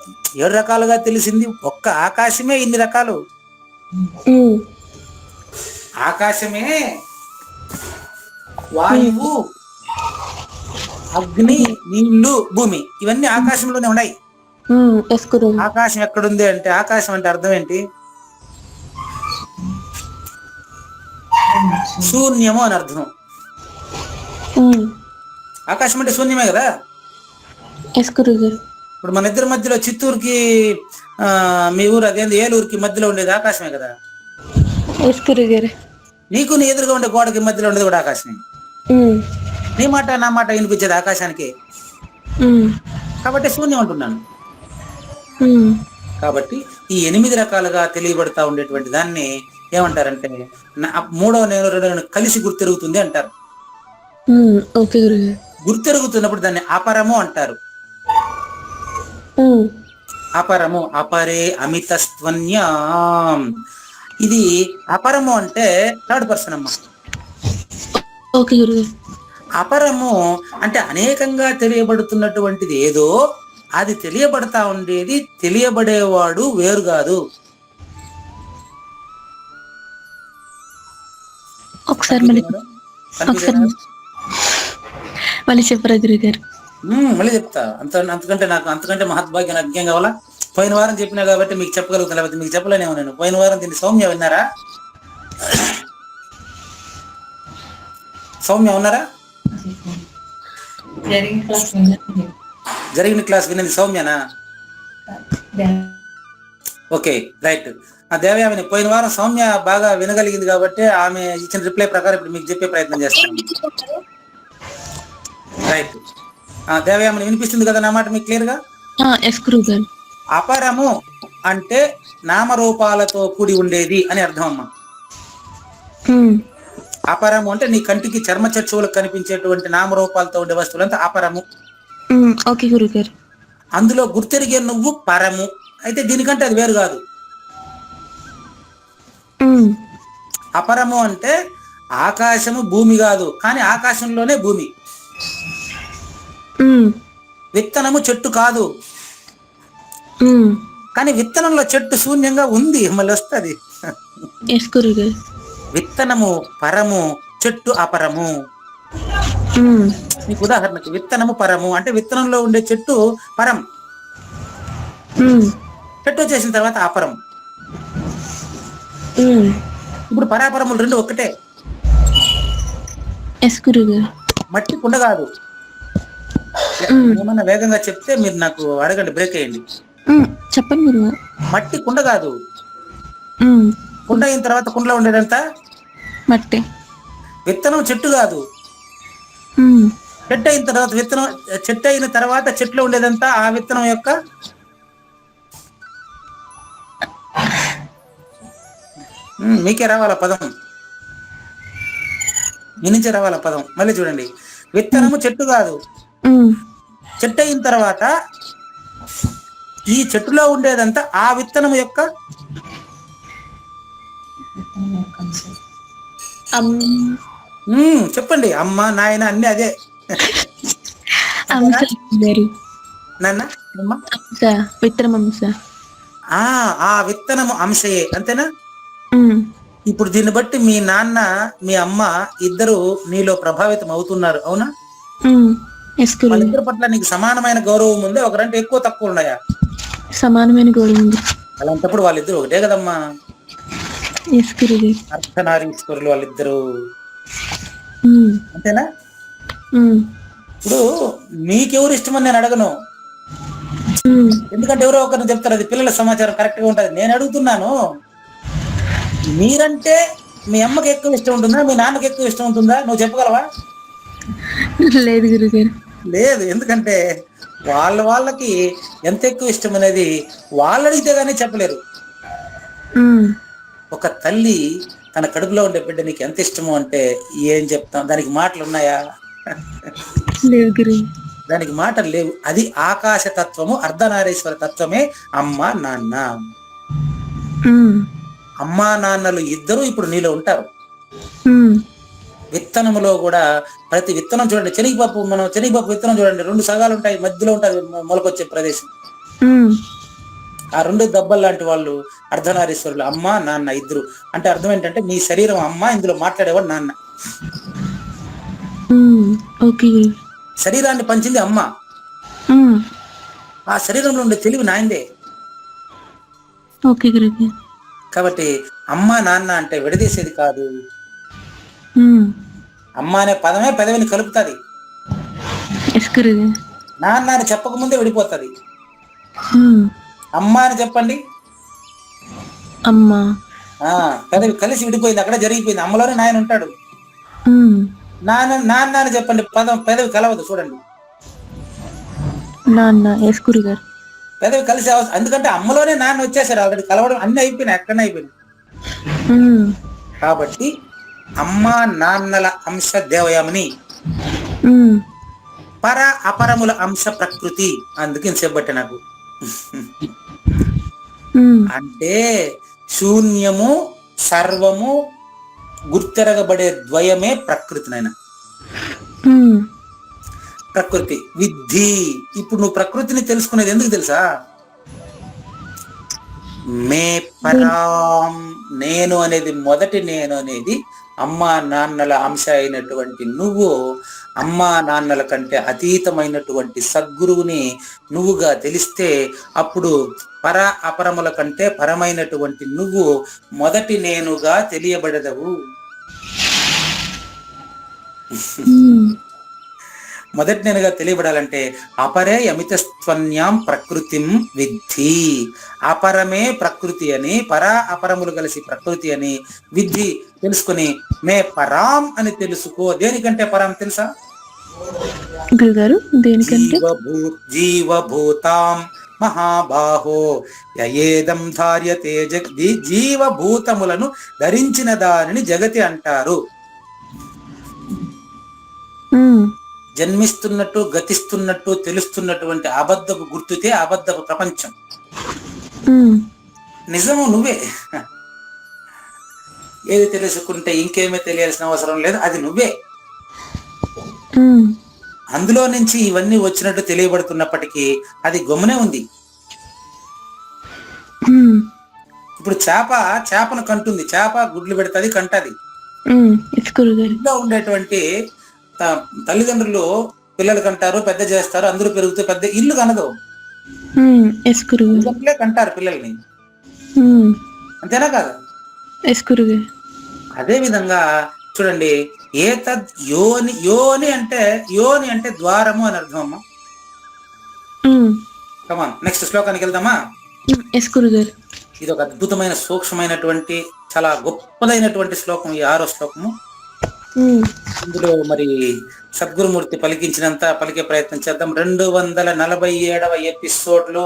Speaker 1: 7 రకాలుగా తెలిసింది. ఒక్క ఆకాశమే ఇన్ని రకాలు. ఆకాశమే వాయువు, అగ్ని, నీళ్లు, భూమి ఇవన్నీ ఆకాశంలోనే ఉన్నాయి. ఆకాశం ఎక్కడుంది అంటే, ఆకాశం అంటే అర్థం ఏంటి? శూన్యము అని అర్థం. ఆకాశం అంటే శూన్యమే కదా. ఇప్పుడు మన ఇద్దరి మధ్యలో చిత్తూరుకి మీ ఊరు అదేంది ఏలూరుకి మధ్యలో ఉండేది ఆకాశమే కదా. నీకు నీ ఎదురుగా ఉండే గోడకి మధ్యలో ఉండేది కూడా ఆకాశమే. నీ మాట నా మాట వినిపించేది ఆకాశానికి. కాబట్టి శూన్యం అంటున్నాను. కాబట్టి ఈ 8 రకాలుగా తెలియబడతా ఉండేటువంటి దాన్ని ఏమంటారంటే మూడో నేను రెండో నేను కలిసి గుర్తెరుగుతుంది అంటారు. గుర్తెరుగుతున్నప్పుడు దాన్ని అపరము అంటారు. అపరము, అపరే అమితస్త్వన్యాం. ఇది అపరము అంటే 3rd పర్సన్ అమ్మ. అపరము అంటే అనేకంగా తెలియబడుతున్నటువంటిది ఏదో అది తెలియబడతా ఉండేది. తెలియబడేవాడు వేరు కాదు.
Speaker 3: ఒకసారి మళ్ళీ చెప్పరా గురుగారు?
Speaker 1: మళ్ళీ చెప్తా. అంతకంటే మహద్భాగ్యం నాకు ఇంకేం కావాలా? పోయిన వారం చెప్పినా కాబట్టి మీకు చెప్పగలుగుతాను, లేకపోతే మీకు చెప్పలేనేమో నేను. పోయిన వారం దీన్ని సౌమ్య విన్నారా? సౌమ్య ఉన్నారా? జరిగిన క్లాస్ విన్నది సౌమ్యనా? Okay right. ఆ దేవయామిని పోయిన వారం సౌమ్య బాగా వినగలిగింది కాబట్టి ఆమె ఇచ్చిన రిప్లై ప్రకారం ఇప్పుడు మీకు చెప్పే ప్రయత్నం చేస్తాను. రైట్. దేవయామిని వినిపిస్తుంది కదా నా మాట మీకు క్లియర్ గా? అపరము అంటే నామరూపాలతో కూడి ఉండేది అని అర్థం అమ్మా. అపరము అంటే నీ కంటికి చర్మ చక్షువులకు కనిపించేటువంటి నామరూపాలతో ఉండే వస్తువులంతా అపరము. అందులో గుర్తెరిగే నువ్వు పరము. అయితే దీనికంటే అది వేరు కాదు. అపరము అంటే ఆకాశము భూమి కాదు, కానీ ఆకాశంలోనే భూమి. విత్తనము చెట్టు కాదు, కానీ విత్తనంలో చెట్టు శూన్యంగా ఉంది, మళ్ళీ వస్తుంది. విత్తనము పరము, చెట్టు అపరము. మీకు ఉదాహరణకి విత్తనము పరము అంటే విత్తనంలో ఉండే చెట్టు పరం, చెట్టు వచ్చేసిన తర్వాత అపరం. ఇప్పుడు పరాపరములు రెండు ఒక్కటే. మట్టి కుండ కాదు. ఏమన్నా వేగంగా చెప్తే మీరు నాకు అడగండి, బ్రేక్ అయ్యండి.
Speaker 3: చెప్పండి.
Speaker 1: మట్టి కుండ కాదు. కుండ అయిన తర్వాత కుండలో ఉండేదంతా
Speaker 3: మట్టి.
Speaker 1: విత్తనం చెట్టు కాదు. చెట్టు అయిన తర్వాత విత్తనం, చెట్టు అయిన తర్వాత చెట్లో ఉండేదంతా ఆ విత్తనం యొక్క మీకే రావాల పదం, మీ నుంచే రావాల పదం. మళ్ళీ చూడండి, విత్తనము చెట్టు కాదు. చెట్టు అయిన తర్వాత ఈ చెట్టులో ఉండేదంతా ఆ విత్తనం యొక్క చెప్పండి. అమ్మ నాయన అన్ని అదే.
Speaker 3: అంశ గారు.
Speaker 1: నాన్న అమ్మ
Speaker 3: అంశ, విత్తనం అంశ.
Speaker 1: ఆ విత్తనము అంశయే, అంతేనా?
Speaker 3: ఉమ్,
Speaker 1: ఇప్పుడు దీన్ని బట్టి మీ నాన్న మీ అమ్మ ఇద్దరు నీలో ప్రభావితం అవుతున్నారు, అవునా?
Speaker 3: ఉమ్, ఎస్ గురుగారు.
Speaker 1: వాళ్ళిద్దరి పట్ల నీకు సమానమైన గౌరవం ఉంది, ఒకరంటే ఎక్కువ తక్కువ ఉన్నాయా?
Speaker 3: సమానమైన గౌరవం ఉంది.
Speaker 1: అలాంటప్పుడు వాళ్ళిద్దరు ఒకటే కదమ్మా.
Speaker 3: ఎస్ గురుగారు.
Speaker 1: అర్ధనారీశ్వరులు వాళ్ళిద్దరు,
Speaker 3: ఉమ్,
Speaker 1: అంతేనా?
Speaker 3: ఉమ్,
Speaker 1: ఇప్పుడు నీకెవరు ఇష్టమని నేను అడగను,
Speaker 3: ఉమ్.
Speaker 1: ఎందుకంటే ఎవరో ఒకరిని చెప్తారు, అది పిల్లల సమాచారం కరెక్ట్ గా ఉంటది. నేను అడుగుతున్నాను, మీరంటే మీ అమ్మకి ఎక్కువ ఇష్టం ఉంటుందా, మీ నాన్నకి ఎక్కువ ఇష్టం ఉంటుందా? నువ్వు చెప్పగలవా?
Speaker 3: లేదు గురుగారు.
Speaker 1: లేదు. ఎందుకంటే వాళ్ళకి ఎంత ఎక్కువ ఇష్టం అనేది వాళ్ళు అడిగితే గానీ చెప్పలేరు.
Speaker 3: ఉమ్,
Speaker 1: ఒక తల్లి తన కడుపులో ఉండే బిడ్డ నీకు ఎంత ఇష్టము అంటే ఏం చెప్తాం? దానికి మాటలు ఉన్నాయా?
Speaker 3: లేవు గురు.
Speaker 1: దానికి మాటలు లేవు. అది ఆకాశ తత్వము, అర్ధనారీశ్వర తత్వమే అమ్మ నాన్న.
Speaker 3: ఉమ్,
Speaker 1: అమ్మా నాన్నలు ఇద్దరు ఇప్పుడు నీలో ఉంటారు.
Speaker 3: ఉమ్,
Speaker 1: విత్తనములో కూడా ప్రతి విత్తనం చూడండి, శనగపప్పు, మనం శనగపప్పు విత్తనం చూడండి, 2 సగాలు ఉంటాయి, మధ్యలో ఉంటుంది మొలకొచ్చే ప్రదేశం.
Speaker 3: ఉమ్,
Speaker 1: ఆ 2 దెబ్బలు లాంటి వాళ్ళు అర్ధనారీశ్వరులు, అమ్మ నాన్న ఇద్దరు. అంటే అర్థం ఏంటంటే నీ శరీరం అమ్మ, ఇందులో మాట్లాడేవాడు నాన్న.
Speaker 3: ఉమ్, ఓకే గురు.
Speaker 1: శరీరాన్ని పంచింది అమ్మ,
Speaker 3: ఉమ్,
Speaker 1: ఆ శరీరంలో ఉండే తెలివి నాయందే.
Speaker 3: ఓకే గురుగారు.
Speaker 1: కాబట్టి అమ్మ నాన్న అంటే విడదీసేది కాదు.
Speaker 3: ఉమ్,
Speaker 1: అమ్మ అనే పదమే పెదవిని కలుపుతుంది.
Speaker 3: ఎస్ గురుగారు.
Speaker 1: నాన్న అని చెప్పకముందే విడిపోతుంది.
Speaker 3: ఉమ్,
Speaker 1: అమ్మ అని చెప్పండి,
Speaker 3: అమ్మా.
Speaker 1: పెదవి కలిసి విడిపోయింది, అక్కడ జరిగిపోయింది. అమ్మలోనే నాయన ఉంటాడు.
Speaker 3: ఉమ్,
Speaker 1: నాన్న అని చెప్పండి, పెదవి కలవదు. చూడండి,
Speaker 3: నాన్న. ఎస్ గురుగారు.
Speaker 1: పెదవి కలిసి ఎందుకంటే అమ్మలోనే నాన్న వచ్చేసారు ఆల్రెడీ, కలవడం అన్ని అయిపోయినాయి, ఎక్కడనే అయిపోయినాయి.
Speaker 3: ఉమ్,
Speaker 1: కాబట్టి అమ్మ నాన్నల అంశ దేవయామిని,
Speaker 3: ఉమ్,
Speaker 1: పర అపరముల అంశ ప్రకృతి. అందుకే చెప్పబట్టే నాకు
Speaker 3: ఉమ్,
Speaker 1: అంటే శూన్యము సర్వము గుర్తెరగబడే ద్వయమే ప్రకృతి. నాయన
Speaker 3: ఉమ్,
Speaker 1: ప్రకృతి విద్ధి. ఇప్పుడు నువ్వు ప్రకృతిని తెలుసుకునేది ఎందుకు తెలుసా? మే పరాం, నేను అనేది, మొదటి నేను అనేది అమ్మా నాన్నల అంశ అయినటువంటి నువ్వు అమ్మా నాన్నల కంటే అతీతమైనటువంటి సద్గురువుని నువ్వుగా తెలిస్తే అప్పుడు పర అపరముల కంటే పరమైనటువంటి నువ్వు మొదటి నేనుగా తెలియబడదవు. మొదటి నేనుగా తెలియబడాలంటే అపరే అమితస్త్వన్యాం ప్రకృతిం విద్ధి. అపరమే ప్రకృతి అని, పరా అపరములు కలిసి ప్రకృతి అని విద్ధి తెలుసుకుని మే పరాం అని తెలుసుకో. దేనికంటే పరాం తెలుసా?
Speaker 3: గురుగారు, దేనికంటే?
Speaker 1: జీవభూతాం మహాబాహో యయేదం ధార్యతే జగతి. జీవభూతములను ధరించిన దానిని జగతి అంటారు. జన్మిస్తున్నట్టు గతిస్తున్నట్టు తెలుస్తున్నటువంటి అబద్ధపు గుర్తుతే అబద్ధపు ప్రపంచం. నిజము నువ్వే. ఏది తెలుసుకుంటే ఇంకేమీ తెలియాల్సిన అవసరం లేదు, అది నువ్వే. అందులో నుంచి ఇవన్నీ వచ్చినట్టు తెలియబడుతున్నప్పటికీ అది గమ్మునే ఉంది. ఇప్పుడు చేపను కంటుంది, చేప గుడ్లు పెడుతుంది, కంటది. ఇంట్లో ఉండేటువంటి తల్లిదండ్రులు పిల్లలు కంటారు, పెద్ద చేస్తారు, అందరూ పెరుగుతూ పెద్ద ఇల్లు కనదు, కంటారు పిల్లల్ని. అంతేనా కాదు? అదే విధంగా చూడండి, ఏతద్ యోని. యోని అంటే ద్వారము అని అర్థం అమ్మా. కమాన్, నెక్స్ట్ శ్లోకానికి వెళ్దామా? ఇది ఒక అద్భుతమైన సూక్ష్మమైనటువంటి చాలా గొప్పదైనటువంటి శ్లోకం, ఈ 6వ శ్లోకము. ఇందులో మరి సద్గురుమూర్తి పలికించినంత పలికే ప్రయత్నం చేద్దాం. 247వ ఎపిసోడ్ లో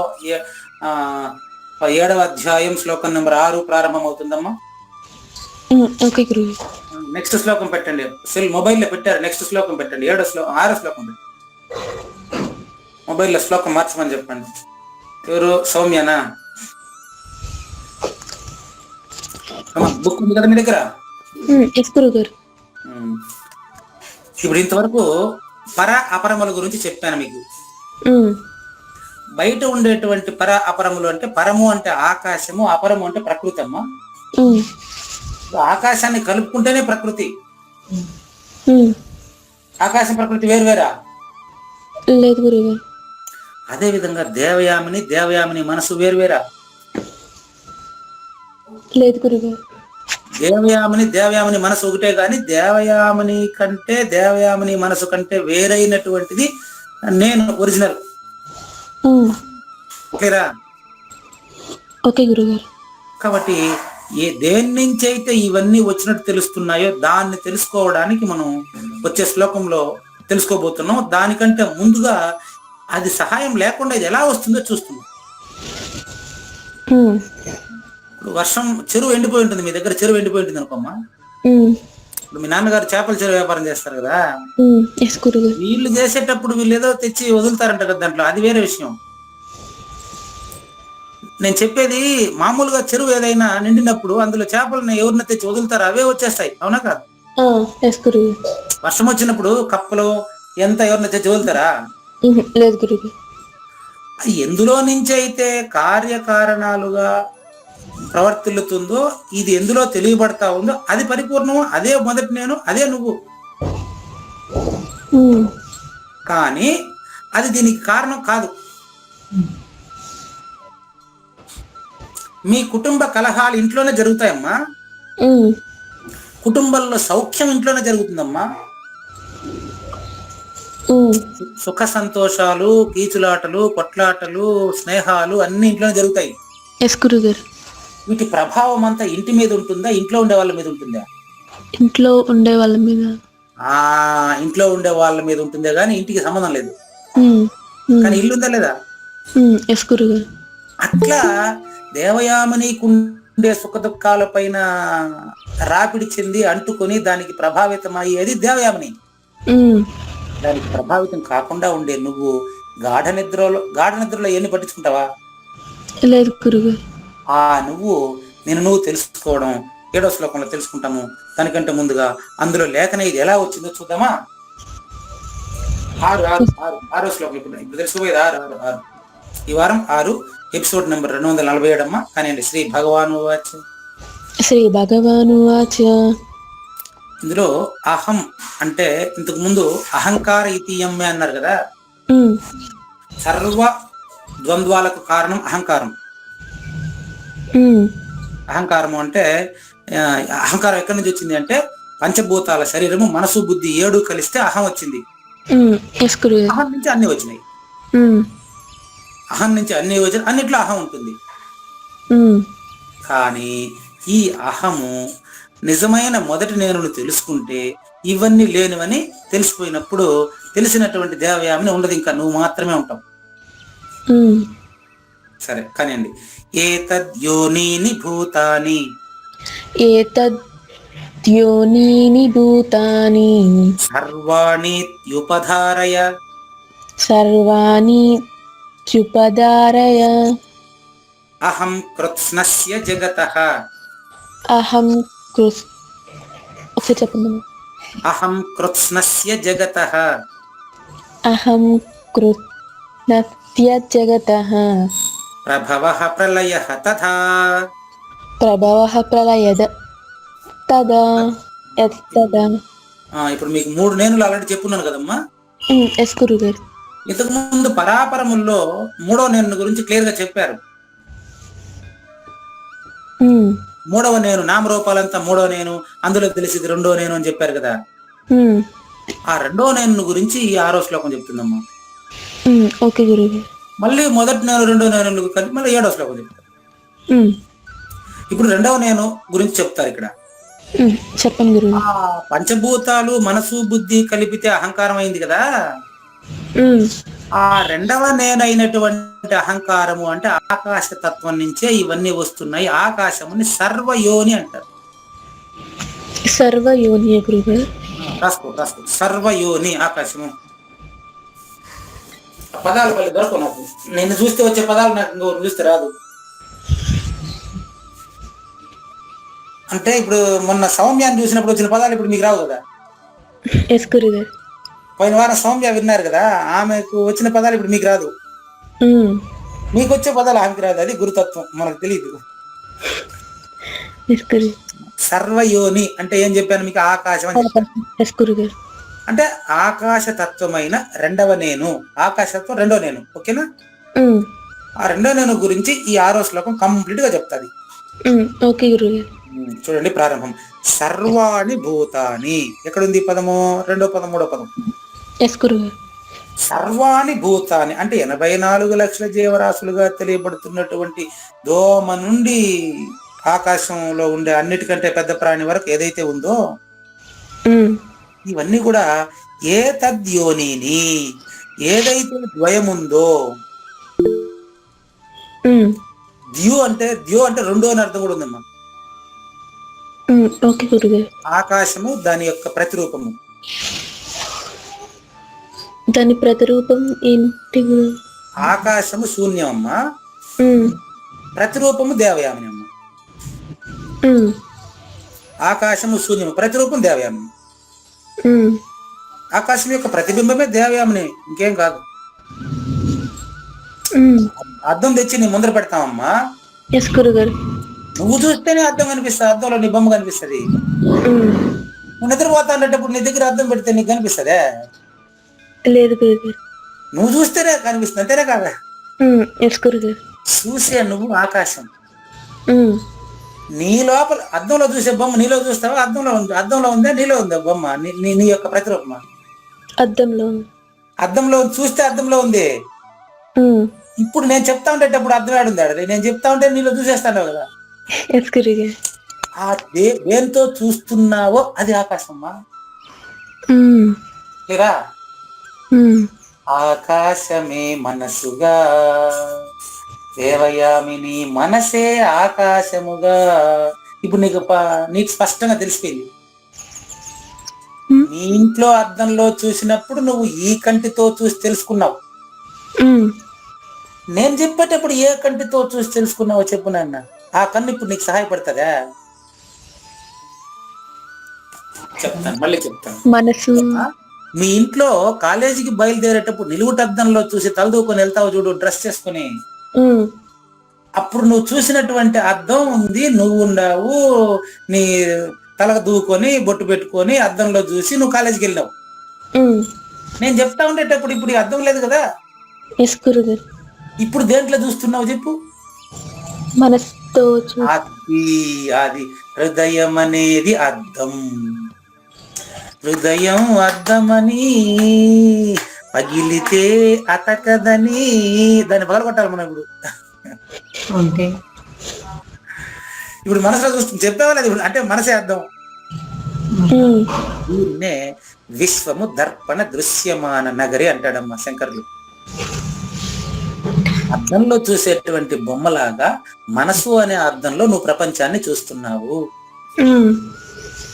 Speaker 1: 7వ అధ్యాయం శ్లోకం నెంబర్ 6 ప్రారంభం అవుతుందమ్మా. నెక్స్ట్ శ్లోకం పెట్టండి, మొబైల్లో పెట్టారు. నెక్స్ట్ శ్లోకం పెట్టండి, 6వ శ్లోకం పెట్టండి. మొబైల్లో శ్లోకం మార్చమని చెప్పండి. ఎవరు? సౌమ్యనా? బుక్ ఉంది కదా మీ దగ్గర?
Speaker 3: ఎస్ గురుగారు.
Speaker 1: ఇప్పుడు ఇంతవరకు పర అపరముల గురించి చెప్పాను మీకు. బయట ఉండేటువంటి పర అపరములు అంటే, పరము అంటే ఆకాశము, అపరము అంటే ప్రకృతి అమ్మా. ఆకాశాన్ని కలుపుకుంటేనే ప్రకృతి. ఆకాశం ప్రకృతి వేరువేరా?
Speaker 3: లేదు గురుగారు.
Speaker 1: అదే విధంగా దేవయామిని మనసు వేరువేరా?
Speaker 3: లేదు గురుగారు.
Speaker 1: దేవయామిని మనసు ఒకటే, కానీ దేవయామిని మనసు కంటే వేరైనటువంటిది నేను ఒరిజినల్. ఓకేరా?
Speaker 3: ఓకే గురుగారు.
Speaker 1: కాబట్టి దేని నుంచి అయితే ఇవన్నీ వచ్చినట్టు తెలుస్తున్నాయో దాన్ని తెలుసుకోవడానికి మనం వచ్చే శ్లోకంలో తెలుసుకోబోతున్నాం. దానికంటే ముందుగా అది సహాయం లేకుండా ఇది ఎలా వస్తుందో చూస్తున్నాం. ఇప్పుడు వర్షం, చెరువు ఎండిపోయి ఉంటుంది. మీ దగ్గర చెరువు ఎండిపోయి ఉంటుంది అనుకోమ్మా. ఇప్పుడు మీ నాన్నగారు చేపల చెరువు వ్యాపారం చేస్తారు కదా, వీళ్ళు చేసేటప్పుడు వీళ్ళు ఏదో తెచ్చి వదులుతారంట కదా దాంట్లో, అది వేరే విషయం. నేను చెప్పేది మామూలుగా చెరువు ఏదైనా నిండినప్పుడు అందులో చేపలను ఎవరిని తెచ్చి వదులుతారు, అవే వచ్చేస్తాయి. అవునా కాదు? వర్షం వచ్చినప్పుడు కప్పలు ఎంత ఎవరిని తెచ్చి వదులుతారా?
Speaker 3: లేదు గురువు.
Speaker 1: ఎందులో నుంచి అయితే కార్యకారణాలుగా ప్రవర్తిల్లుతుందో, ఇది ఎందులో తెలియబడతా ఉందో అది పరిపూర్ణము. అదే మొదటి నేను, అదే నువ్వు. కానీ అది దీనికి కారణం కాదు. మీ కుటుంబ కలహాలు ఇంట్లోనే జరుగుతాయమ్మా. కుటుంబంలో సౌఖ్యం ఇంట్లోనే జరుగుతుందమ్మా. సుఖ సంతోషాలు, కీచులాటలు, కొట్లాటలు, స్నేహాలు అన్ని ఇంట్లోనే జరుగుతాయి. వీటి ప్రభావం అంతా ఇంటి మీద ఉంటుందా, ఇంట్లో ఉండే వాళ్ళ మీద ఉంటుందా?
Speaker 3: ఇంట్లో ఉండే వాళ్ళ మీద.
Speaker 1: ఇంట్లో ఉండే వాళ్ళ మీద ఉంటుందే గానీ ఇంటికి సంబంధం లేదు. కానీ ఇల్లు ఉందా లేదా? అట్లా దేవయామినికి ఉండే సుఖ దుఃఖాల పైన రాపిడి చెంది అంటుకొని దానికి ప్రభావితం అయ్యేది దేవయామిని. దానికి ప్రభావితం కాకుండా ఉండే నువ్వు గాఢ నిద్రలో ఎన్ని పట్టించుకుంటావా?
Speaker 3: లేదు గురువు.
Speaker 1: నువ్వు నువ్వు తెలుసుకోవడం 7వ శ్లోకంలో తెలుసుకుంటాము. దానికంటే ముందుగా అందులో లేఖన ఇది ఎలా వచ్చిందో చూద్దామా? 6వ శ్లోకం. ఇప్పుడు తెలుసుకోబోయేది 6. ఈ వారం 6, ఎపిసోడ్ నెంబర్ 247 అమ్మా. కానీ శ్రీ భగవాను వాచ. ఇందులో అహం అంటే ఇంతకు ముందు అహంకార ఇతీయమ్మే అన్నారు కదా. సర్వ ద్వంద్వాలకు కారణం అహంకారం. అహంకారము అంటే, అహంకారం ఎక్కడి నుంచి వచ్చింది అంటే, పంచభూతాల శరీరము, మనసు, బుద్ధి 7 కలిస్తే అహం వచ్చింది. అహం నుంచి అన్ని వచ్చినాయి. అహం నుంచి అన్ని వచ్చిన అన్నిట్లో అహం ఉంటుంది. కానీ ఈ అహము నిజమైన మొదటి నేను తెలుసుకుంటే ఇవన్నీ లేనివని తెలిసిపోయినప్పుడు తెలిసినటువంటి దేవయామిని ఉండదు, ఇంకా నువ్వు మాత్రమే ఉంటావు. సరే కానివ్వండి. ఏతద్యోనీని భూతాని సర్వాణి త్యుపధారయ అహం కృత్స్నస్య జగతః.
Speaker 3: అహం
Speaker 1: కృత్స్నస్య జగతః. ప్రభవః ప్రళయః తథా. ఇప్పుడు మీకు 3 నేనులు ఆల్రెడీ చెప్పున్నాను కదమ్మా. ఇంతకు ముందు పరాపరముల్లో 3వ నేను గురించి క్లియర్ గా చెప్పారు. 3వ నేను నామరూపాలంతా 3వ నేను, అందులో తెలిసింది 2వ నేను అని చెప్పారు కదా. ఆ 2వ నేను గురించి ఈ 6వ శ్లోకం చెప్తుందమ్మా.
Speaker 3: ఓకే గురువు.
Speaker 1: మళ్ళీ మొదటి నేను 2వ నేను కలిపి మళ్ళీ 7వ శ్లోకం చెప్తారు. ఇప్పుడు 2వ నేను గురించి చెప్తారు ఇక్కడ.
Speaker 3: చెప్పండి గురువు.
Speaker 1: పంచభూతాలు, మనసు, బుద్ధి కలిపితే అహంకారం అయింది కదా. ఆ 2వ నేను అయినటువంటి అహంకారము అంటే ఆకాశ తత్వం నుంచే ఇవన్నీ వస్తున్నాయి. ఆకాశముని సర్వయోని అంటారు.
Speaker 3: సర్వయోని గురువు.
Speaker 1: రాసుకో. సర్వయోని ఆకాశము. పదాలు మళ్ళీ దొరకవు నాకు. నిన్ను చూస్తే వచ్చే పదాలు నాకు ఇంకొకరు చూస్తే రాదు. అంటే ఇప్పుడు మొన్న సౌమ్యాన్ని చూసినప్పుడు వచ్చిన పదాలు ఇప్పుడు మీకు రావు కదా.
Speaker 3: ఎస్ గురుగారు.
Speaker 1: పోయిన వారం సౌమ్య విన్నారు కదా, ఆమెకు వచ్చిన పదాలు ఇప్పుడు మీకు రాదు. మీకు వచ్చే పదాలు ఆమెకి రాదు. అది గురుతత్వం, మనకు తెలియదు. సర్వయోని అంటే ఏం చెప్పాను మీకు? ఆకాశం అని చెప్పాను. అంటే ఆకాశతత్వమైన రెండవ నేను, ఆకాశతత్వం రెండో నేను. ఓకేనా? ఆ రెండో నేను గురించి ఈ 6వ శ్లోకం కంప్లీట్ గా చెప్తాది.
Speaker 3: ఓకే గురుగారు.
Speaker 1: చూడండి, ప్రారంభం. సర్వాణి భూతాని. ఎక్కడుంది పదము? 2వ పదం, 3వ పదం.
Speaker 3: ఎస్ గురుగారు.
Speaker 1: సర్వాణి భూతాని అంటే 84 లక్షల జీవరాశులుగా తెలియబడుతున్నటువంటి దోమ నుండి ఆకాశంలో ఉండే అన్నిటికంటే పెద్ద ప్రాణి వరకు ఏదైతే ఉందో ఇవన్నీ కూడా ఏ తద్యోనిని, ఏదైతే ద్వయముందో. ద్యు అంటే రెండో అని అర్థం కూడా ఉందమ్మా.
Speaker 3: ఓకే గురుగారు.
Speaker 1: ఆకాశము దాని యొక్క ప్రతిరూపము.
Speaker 3: దాని ప్రతిరూపం ఏంటి?
Speaker 1: ఆకాశము శూన్యం అమ్మా, ప్రతిరూపము దేవయామిని అమ్మ. ఆకాశము శూన్యము, ప్రతిరూపం దేవయామిని. ఆకాశం యొక్క ప్రతిబింబమే దేవయామిని, ఇంకేం కాదు. అద్దం తెచ్చి నీ ముందర పెడతామమ్మా.
Speaker 3: ఎస్ గురుగారు.
Speaker 1: నువ్వు చూస్తేనే అద్దం కనిపిస్తుంది, అద్దంలో నీ బొమ్మ కనిపిస్తుంది. నువ్వు నిద్రపోతా ఉండేటప్పుడు నీ దగ్గర అద్దం పెడితే నీకు కనిపిస్తుందే?
Speaker 3: లేదు గురుగారు.
Speaker 1: నువ్వు చూస్తేనే కనిపిస్తుంది, అంతేనే కాదా?
Speaker 3: ఎస్ గురుగారు.
Speaker 1: చూసే నువ్వు ఆకాశం. నీ లోపల అద్దంలో చూసే బొమ్మ నీలో చూస్తావా? అద్దంలో ఉందా, నీలో ఉందా బొమ్మ? నీ యొక్క ప్రతిరూపమా? అద్దంలో చూస్తే అద్దంలో ఉంది. ఇప్పుడు నేను చెప్తా ఉండేటప్పుడు అర్థం ఆడుందాడు. నేను చెప్తా ఉంటే నీలో చూసేస్తాను కదా. ఆ దేంతో చూస్తున్నావో అది ఆకాశమ్మా. లేరా? ఆకాశమే మనసుగా దేవయామిని, మనసే ఆకాశముగా. ఇప్పుడు నీకు స్పష్టంగా తెలిసిపోయింది. నీ ఇంట్లో అద్దంలో చూసినప్పుడు నువ్వు ఈ కంటితో చూసి తెలుసుకున్నావు. నేను చెప్పేటప్పుడు ఏ కంటితో చూసి తెలుసుకున్నావో చెప్పు నాన్న. ఆ కన్ను ఇప్పుడు నీకు సహాయపడుతుందా? చెప్తాను, మళ్ళీ చెప్తాను.
Speaker 3: మనసు.
Speaker 1: మీ ఇంట్లో కాలేజీకి బయలుదేరేటప్పుడు నిలువుట అద్దంలో చూసి తలదూకొని వెళ్తావు చూడు, డ్రెస్ చేసుకుని. అప్పుడు నువ్వు చూసినటువంటి అద్దం ఉంది, నువ్వు ఉండావు, నీ తలకు దూకొని బొట్టు పెట్టుకొని అద్దంలో చూసి నువ్వు కాలేజీకి వెళ్ళావు. నేను చెప్తా ఉండేటప్పుడు ఇప్పుడు ఈ అద్దం లేదు కదా. ఇప్పుడు దేంట్లో చూస్తున్నావు చెప్పు?
Speaker 3: మనసుతో.
Speaker 1: అది హృదయం అనేది అద్దం. హృదయం అద్దమని పగిలితే అతకదని దాన్ని పగలగొట్టాలి మనం. ఇప్పుడు మనసులో చూస్తుంది చెప్పావా లేదు? అంటే మనసే అర్థం. దీన్నే విశ్వము దర్పణ దృశ్యమాన నగరి అంటాడమ్మా శంకర్లు. అర్థంలో చూసేటువంటి బొమ్మలాగా మనసు అనే అర్థంలో నువ్వు ప్రపంచాన్ని చూస్తున్నావు.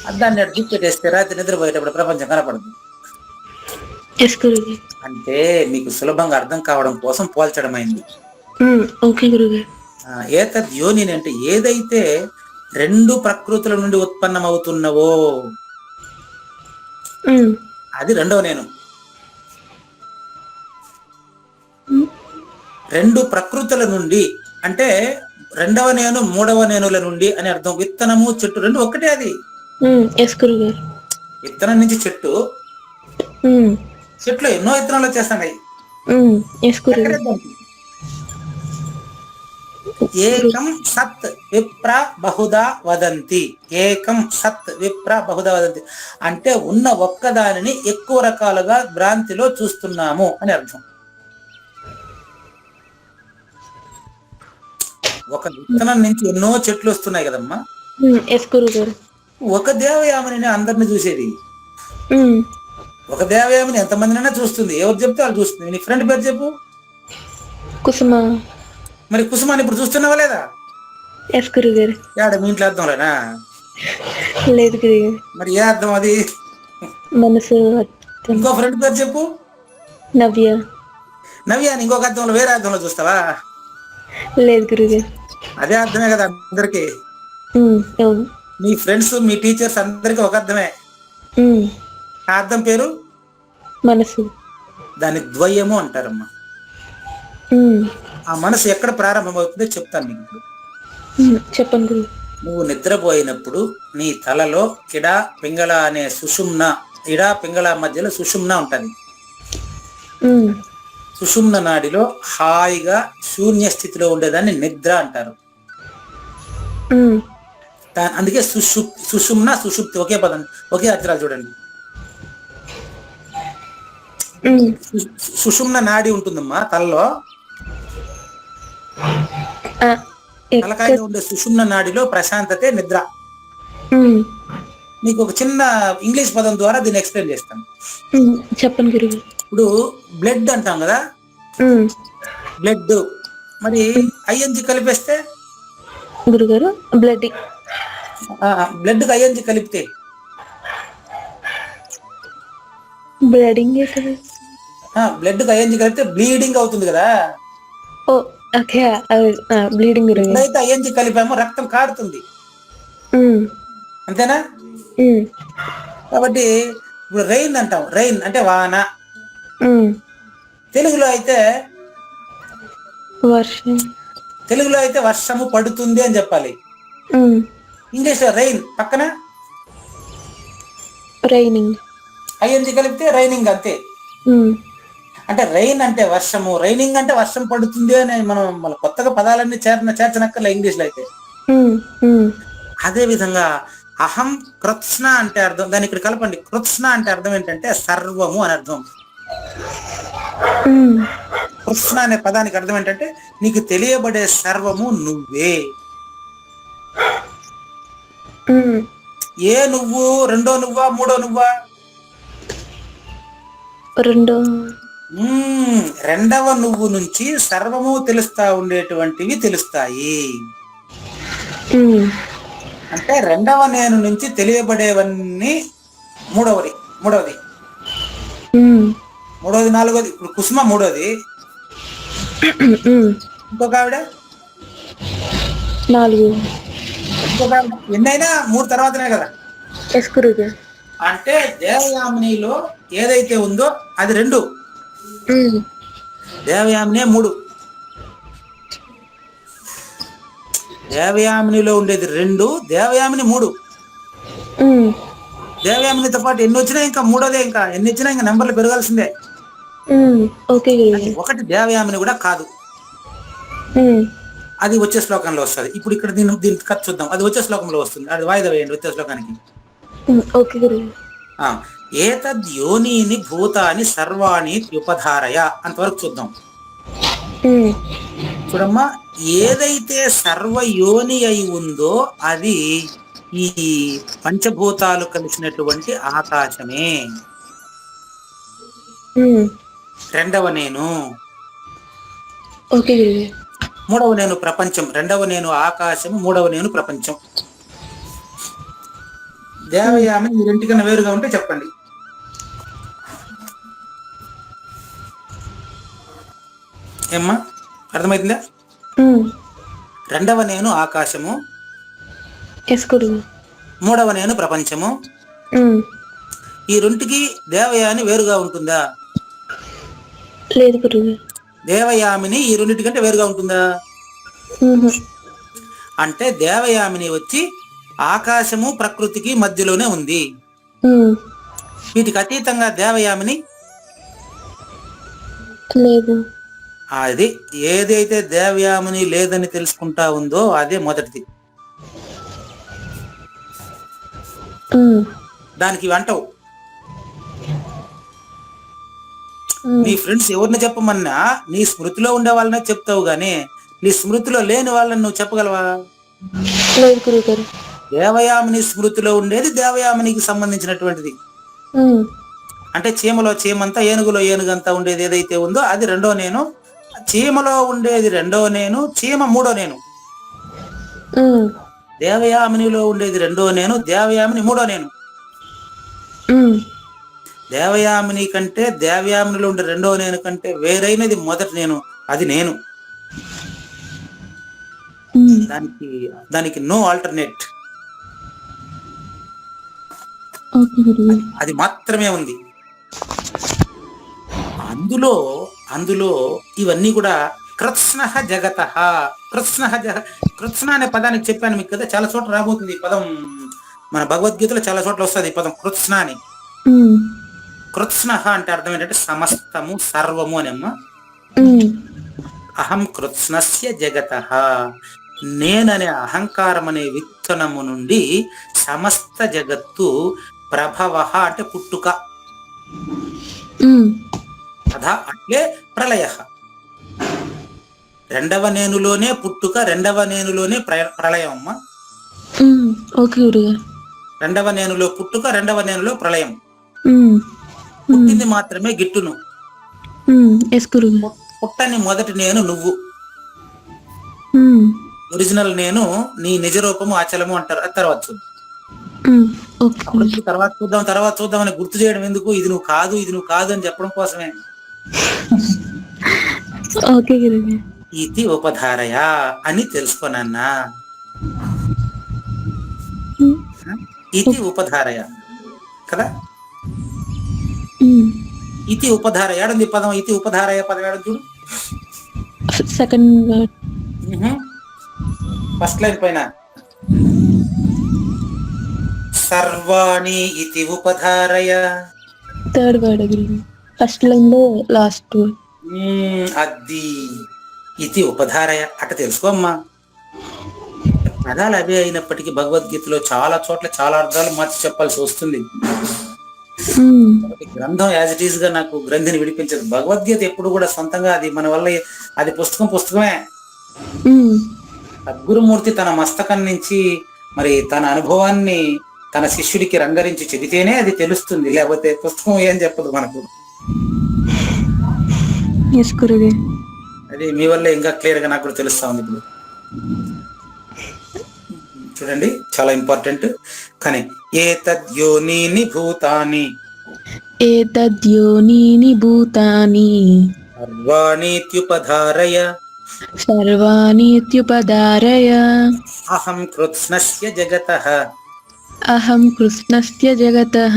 Speaker 1: అద్దాన్ని అడ్డు పెట్టేస్తే రాత్రి నిద్రపోయేటప్పుడు ప్రపంచం కనపడదు. అంటే మీకు సులభంగా అర్థం కావడం కోసం పోల్చడం అయింది. ఏతద్ యోని అంటే ఏదైతే 2 ప్రకృతుల నుండి ఉత్పన్నమవుతున్నవో అది రెండవ నేను. 2 ప్రకృతుల నుండి అంటే రెండవ నేను, మూడవ నేనుల నుండి అని అర్థం. విత్తనము, చెట్టు రెండు ఒక్కటే. అది విత్తనం నుంచి చెట్టు, చెట్లు ఎన్నో విత్తనాలు వచ్చేస్తున్నాయి. ఏకం సత్ విప్ర బహుదా వదంతి. ఏకం సత్ విప్ర బహుదా వదంతి అంటే ఉన్న ఒక్కదానిని ఎక్కువ రకాలుగా భ్రాంతిలో చూస్తున్నాము అని అర్థం. ఒక విత్తనం నుంచి ఎన్నో చెట్లు వస్తున్నాయి కదమ్మా. ఒక దేవయామిని అందరిని చూసేది. ఒక దేవయామిని ఎంతమందినైనా చూస్తుంది. ఎవరు చెప్తే వాళ్ళు చూస్తుంది. నీ ఫ్రెండ్ పేరు చెప్పు.
Speaker 3: కుసుమ.
Speaker 1: మరి కుసుమాని ఇప్పుడు చూస్తున్నావా లేదా? మీ ఇంట్లో అర్థంలేనా?
Speaker 3: లేదు.
Speaker 1: మరి ఏ అర్థం అది?
Speaker 3: మనసు.
Speaker 1: ఇంకో ఫ్రెండ్ పేరు చెప్పు.
Speaker 3: నవ్య.
Speaker 1: నవ్య అని ఇంకొక అర్థంలో వేరే అర్థంలో చూస్తావా?
Speaker 3: లేదు గురుగారు.
Speaker 1: అదే అర్థమే కదా అందరికి.
Speaker 3: అవును.
Speaker 1: మీ ఫ్రెండ్స్ మీ టీచర్స్ అందరికి ఒక అర్థమే. ఆ అర్థం పేరు
Speaker 3: మనసు.
Speaker 1: దాని ద్వయము అంటారమ్మా. ఆ మనసు ఎక్కడ ప్రారంభమవుతుందో చెప్తాను నీకు ఇప్పుడు.
Speaker 3: చెప్పండి గురు.
Speaker 1: నువ్వు నిద్రపోయినప్పుడు నీ తలలో కిడా పింగళ అనే సుషుమ్న, ఇడా పింగళ మధ్యలో సుషుమ్న ఉంటది. సుషుమ్న నాడిలో హాయిగా శూన్య స్థితిలో ఉండేదాన్ని నిద్ర అంటారు. అందుకే సుషుమ్న సుషుప్తి ఒకే పదం, ఒకే అక్షరాలు చూడండి. సుషుమ్న నాడి ఉంటుందమ్మా తలలో. తలకాయలో ఉండే సుషుమ్న నాడిలో ప్రశాంతతే నిద్ర. నీకు ఒక చిన్న ఇంగ్లీష్ పదం ద్వారా దీన్ని ఎక్స్ప్లెయిన్ చేస్తాను.
Speaker 3: చెప్పండి గురు.
Speaker 1: ఇప్పుడు బ్లడ్ అంటాం కదా, బ్లడ్ మరి ఐఎన్జి కలిపేస్తే
Speaker 3: గురుగారు బ్లడ్.
Speaker 1: బ్లడ్ కి ఐఎన్జి కలిపితే
Speaker 3: బ్లడింగ్ అవుతుంది.
Speaker 1: బ్లడ్ కి ఐఎన్జి కలిపితే బ్లీడింగ్ అవుతుంది కదా.
Speaker 3: Okay, bleeding.
Speaker 1: ఎప్పుడైతే ఐఎన్జి కలిపామో రక్తం కారుతుంది, అంతేనా? కాబట్టి ఇప్పుడు రెయిన్ అంటాం, రెయిన్ అంటే వాన. తెలుగులో అయితే
Speaker 3: వర్షం,
Speaker 1: తెలుగులో అయితే వర్షము పడుతుంది అని చెప్పాలి. ఇంగ్లీష్ లో రెయిన్ పక్కన
Speaker 3: రైనింగ్,
Speaker 1: ఐఎన్జి కలిపితే రైనింగ్ అంతే. అంటే రెయిన్ అంటే వర్షము, రైనింగ్ అంటే వర్షం పడుతుంది అని మనం మన కొత్తగా పదాలన్నీ చేర్చనక్కర్లే ఇంగ్లీష్ లో అయితే. అదే విధంగా అహం కృత్స్న అంటే అర్థం, దాన్ని ఇక్కడ కలపండి. కృత్స్న అంటే అర్థం ఏంటంటే సర్వము అని అర్థం. కృత్స్న అనే పదానికి అర్థం ఏంటంటే నీకు తెలియబడే సర్వము నువ్వే. ఏ నువ్వు? రెండో నువ్వా, మూడో నువ్వా? రెండవ నువ్వు నుంచి సర్వము తెలుస్తా ఉండేటువంటివి తెలుస్తాయి. అంటే రెండవ నేను నుంచి తెలియబడేవన్నీ మూడవది, నాలుగోది. ఇప్పుడు కుసుమ మూడోది, ఇంకొక ఆవిడ
Speaker 3: నాలుగు,
Speaker 1: ఇంకొక ఆవిడ. ఎన్నైనా మూడు తర్వాతనే కదా. అంటే దేవయామినిలో ఏదైతే ఉందో అది రెండు, దేవయామినే మూడు. దేవయామినిలో ఉండేది రెండు, దేవయామిని మూడు. దేవయామినితో పాటు ఎన్ని వచ్చినా ఇంకా మూడోదే, ఇంకా ఎన్ని వచ్చినా ఇంకా నెంబర్లు పెరగాల్సిందే. ఒకటి దేవయామిని కూడా కాదు, అది వచ్చే శ్లోకంలో వస్తుంది. ఇప్పుడు ఇక్కడ దీని కథ చూద్దాం, అది వచ్చే శ్లోకంలో వస్తుంది. అది వాయిదా వేయండి వచ్చే శ్లోకానికి. ఏతద్యోనీని భూతాని సర్వాణి ఉపధారయ అంతవరకు చూద్దాం. చూడమ్మా, ఏదైతే సర్వయోని అయి ఉందో అది ఈ పంచభూతాలు కలిసినటువంటి ఆకాశమే. రెండవ నేను, మూడవ నేను ప్రపంచం. రెండవ నేను ఆకాశం, మూడవ నేను ప్రపంచం. దేవయామి ఈ రెంటికన్నా వేరుగా ఉంటే చెప్పండి. ఏమ్మా అర్థమైతుందా? రెండవ నేను ఆకాశము, మూడవ నేను ప్రపంచము. ఈ రెంటికి దేవయాని వేరుగా ఉంటుందా?
Speaker 3: లేదు గురువు.
Speaker 1: దేవయామిని ఈ రెండింటికంటే వేరుగా ఉంటుందా? అంటే దేవయామిని వచ్చి ఆకాశము ప్రకృతికి మధ్యలోనే ఉంది. వీటికి అతీతంగా దేవయామిని
Speaker 3: లేదు.
Speaker 1: అది ఏదైతే దేవయామిని లేదని తెలుసుకుంటా ఉందో అదే మొదటిది. దానికి అంటావు. నీ ఫ్రెండ్స్ ఎవరిని చెప్పమన్నా నీ స్మృతిలో ఉండే వాళ్ళనే చెప్తావు గానీ నీ స్మృతిలో లేని వాళ్ళని నువ్వు చెప్పగలవా?
Speaker 3: లేదు గురుగారు.
Speaker 1: దేవయామిని స్మృతిలో ఉండేది దేవయామినికి సంబంధించినటువంటిది. అంటే చీమలో చీమంతా, ఏనుగులో ఏనుగంతా ఉండేది ఏదైతే ఉందో అది రెండో నేను. చీమలో ఉండేది రెండో నేను, చీమ మూడో నేను. దేవయామినిలో ఉండేది రెండో నేను, దేవయామిని మూడో నేను. దేవయామిని కంటే, దేవయామినిలో ఉండే రెండవ నేను కంటే వేరైనది మొదటి నేను, అది నేను. దానికి నో ఆల్టర్నేట్,
Speaker 3: ఓకే గురువు.
Speaker 1: అది మాత్రమే ఉంది. అందులో ఇవన్నీ కూడా కృత్స్న జగత. కృత్స్న అనే పదానికి చెప్పాను మీకు కదా, చాలా చోట్ల రాబోతుంది ఈ పదం. మన భగవద్గీతలో చాలా చోట్ల వస్తుంది ఈ పదం కృత్స్న అని. కృత్స్న అంటే అర్థం ఏంటంటే సమస్తము, సర్వము అని అమ్మ. అహం కృత్స్నస్య జగత, నేననే అహంకారం అనే విత్తనము నుండి సమస్త జగత్తు ప్రభవ అంటే పుట్టుక, అధ అంటే ప్రళయ. రెండవ నేనులోనే పుట్టుక, రెండవ నేనులోనే ప్రళయం అమ్మ.
Speaker 3: ఓకే గురువు.
Speaker 1: రెండవ నేనులో పుట్టుక, రెండవ నేనులో ప్రళయం. పుట్టింది మాత్రమే గిట్టును, పుట్టని మొదటి నేను నువ్వు. ఒరిజినల్ నేను నీ నిజ రూపము అచలము అంటారు. అది తర్వాత చూద్దాం, తర్వాత చూద్దాం అని గుర్తు చేయడం ఎందుకు? ఇది నువ్వు కాదు, ఇది నువ్వు కాదు అని చెప్పడం కోసమే. ఇది ఉపధారయ అని తెలుసుకోనన్నా. ఇది ఉపధారయ కదా. ఇది ఉపధారయ ఏడుంది పదం? ఇది ఉపధారయ పదం ఏడు చూడు.
Speaker 3: సెకండ్
Speaker 1: ఫస్ట్ లైన్ పైన సర్వాణి ఇది ఉపధారయ.
Speaker 3: థర్డ్ వర్డ్ ఫస్ట్ లైన్ లో లాస్ట్ వర్డ్.
Speaker 1: అది ఇది ఉపధారయ అట తెలుసుకోమ్మా. పదాలు అవే అయినప్పటికీ భగవద్గీతలో చాలా చోట్ల చాలా అర్థాలు మార్చి చెప్పాల్సి వస్తుంది. గ్రంథం యాజ్ ఇట్ ఈస్ గా నాకు గ్రంథిని విడిపించదు. భగవద్గీత ఎప్పుడు కూడా సొంతంగా అది మన వల్ల, అది పుస్తకమే. సద్గురుమూర్తి తన మస్తకం నుంచి మరి తన అనుభవాన్ని తన శిష్యుడికి రంగరించి చెబితేనే అది తెలుస్తుంది, లేకపోతే పుస్తకం ఏం చెప్పదు మనకు. అది మీ వల్ల ఇంకా క్లియర్ గా నాకు కూడా తెలుస్తా ఉంది. ఇప్పుడు చూడండి, చాలా ఇంపార్టెంట్. కానీ ఏతద్యోనీని భూతాని,
Speaker 3: ఏతద్యోనీని భూతాని
Speaker 1: సర్వాణీత్యుపధారయ,
Speaker 3: సర్వాణీత్యుపధారయ.
Speaker 1: అహం కృత్స్నస్య జగతః,
Speaker 3: అహం కృష్ణస్య జగతః.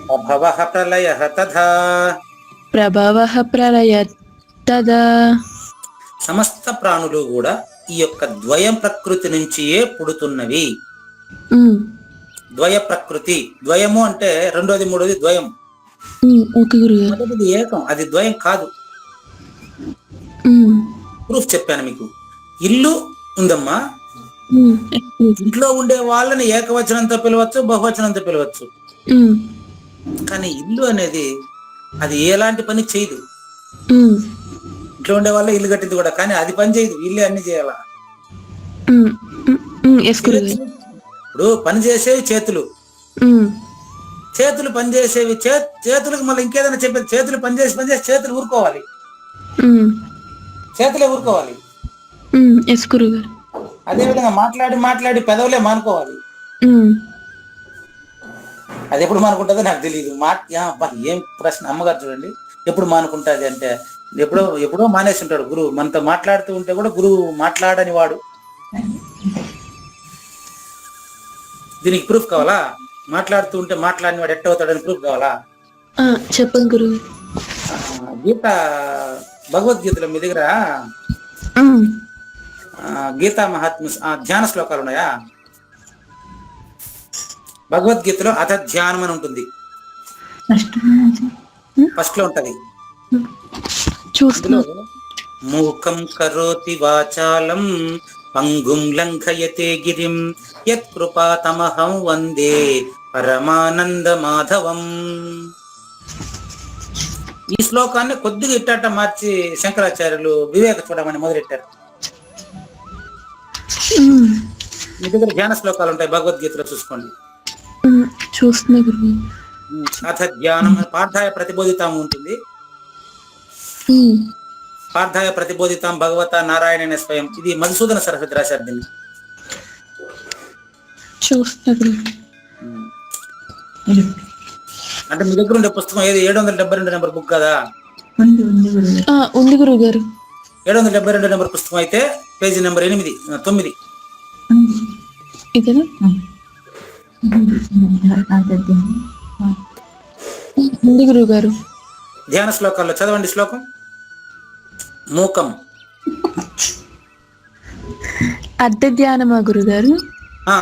Speaker 1: ప్రభవః ప్రళయః తథా,
Speaker 3: ప్రభవః ప్రళయః తదా.
Speaker 1: సమస్త ప్రాణులు కూడా ఈ యొక్క ద్వయం ప్రకృతి నుంచియే పుడుతున్నవి. ద్వయ ప్రకృతి, ద్వయము అంటే రెండోది మూడోది ద్వయం. మొదటిది ఏకం, అది ద్వయం కాదు. ప్రూఫ్ చెప్పాను మీకు. ఇల్లు ఉందమ్మా, ఇంట్లో ఉండే వాళ్ళని ఏకవచనంతో పిలవచ్చు, బహువచనంతో పిలవచ్చు. కానీ ఇల్లు అనేది అది ఎలాంటి పని చేయదు. ఇంట్లో ఉండే వాళ్ళ ఇల్లు కట్టింది కూడా, కానీ అది పని చేయదు, ఇల్లు అన్ని చేయాలా. ఇప్పుడు పని చేసేవి చేతులు, చేతులు పని చేసేవి చేతులకు మళ్ళీ ఇంకేదైనా చెప్పేది. చేతులు పని చేసి చేతులు ఊరుకోవాలి, చేతులే ఊరుకోవాలి. అదేవిధంగా మాట్లాడి పెదవులే మానుకోవాలి. అది ఎప్పుడు మానుకుంటుందో నాకు తెలియదు. ఏం ప్రశ్న అమ్మగారు చూడండి. ఎప్పుడు మానుకుంటుంది అంటే ఎప్పుడో మానేసి ఉంటాడు గురువు. మనతో మాట్లాడుతూ ఉంటే కూడా గురువు మాట్లాడని వాడు. దీనికి ప్రూఫ్ కావాలా? మాట్లాడుతూ ఉంటే మాట్లాడిన వాడు ఎట్టవుతాడని ప్రూఫ్ కావాలా?
Speaker 3: చెప్పండి గురువు.
Speaker 1: గీత భగవద్గీతలో మీ దగ్గర గీతా మహాత్మ్య ధ్యాన శ్లోకాలు ఉన్నాయా? భగవద్గీతలో అథ ధ్యానం అని ఉంటుంది, ఫస్ట్ లో ఉంటది. మూకం కరోతి వాచాలం పంగుం లంఘయతే గిరిం యత్ కృపాతమహం వందే పరమానంద మాధవం. ఈ శ్లోకాన్ని కొద్దిగా ఇట్ట మార్చి శంకరాచార్యులు వివేక చూడమని మొదలెట్టారు. మీ దగ్గర ధ్యాన శ్లోకాలు ఉంటాయి భగవద్గీతలో, చూసుకోండి. అథ ధ్యానం పార్థాయ ప్రతిబోధితాం ఉంటుంది. పార్థాయ ప్రతిబోధితాం భగవత నారాయణ స్వయం. ఇది మధుసూదన సరస్వతి రాశారు దీన్ని. అంటే మీ దగ్గర ఉండే పుస్తకం ఏది 772 నెంబర్ బుక్ కదా?
Speaker 3: ఉంది గురువు గారు.
Speaker 1: 772 నెంబర్ పుస్తకం అయితే పేజీ నెంబర్ 9.
Speaker 3: ఇదేనా? ఉంది గురువు గారు.
Speaker 1: ధ్యాన శ్లోకాల్లో చదవండి శ్లోకం. మూకం.
Speaker 3: అర్ధ ధ్యానమా గురుగారు?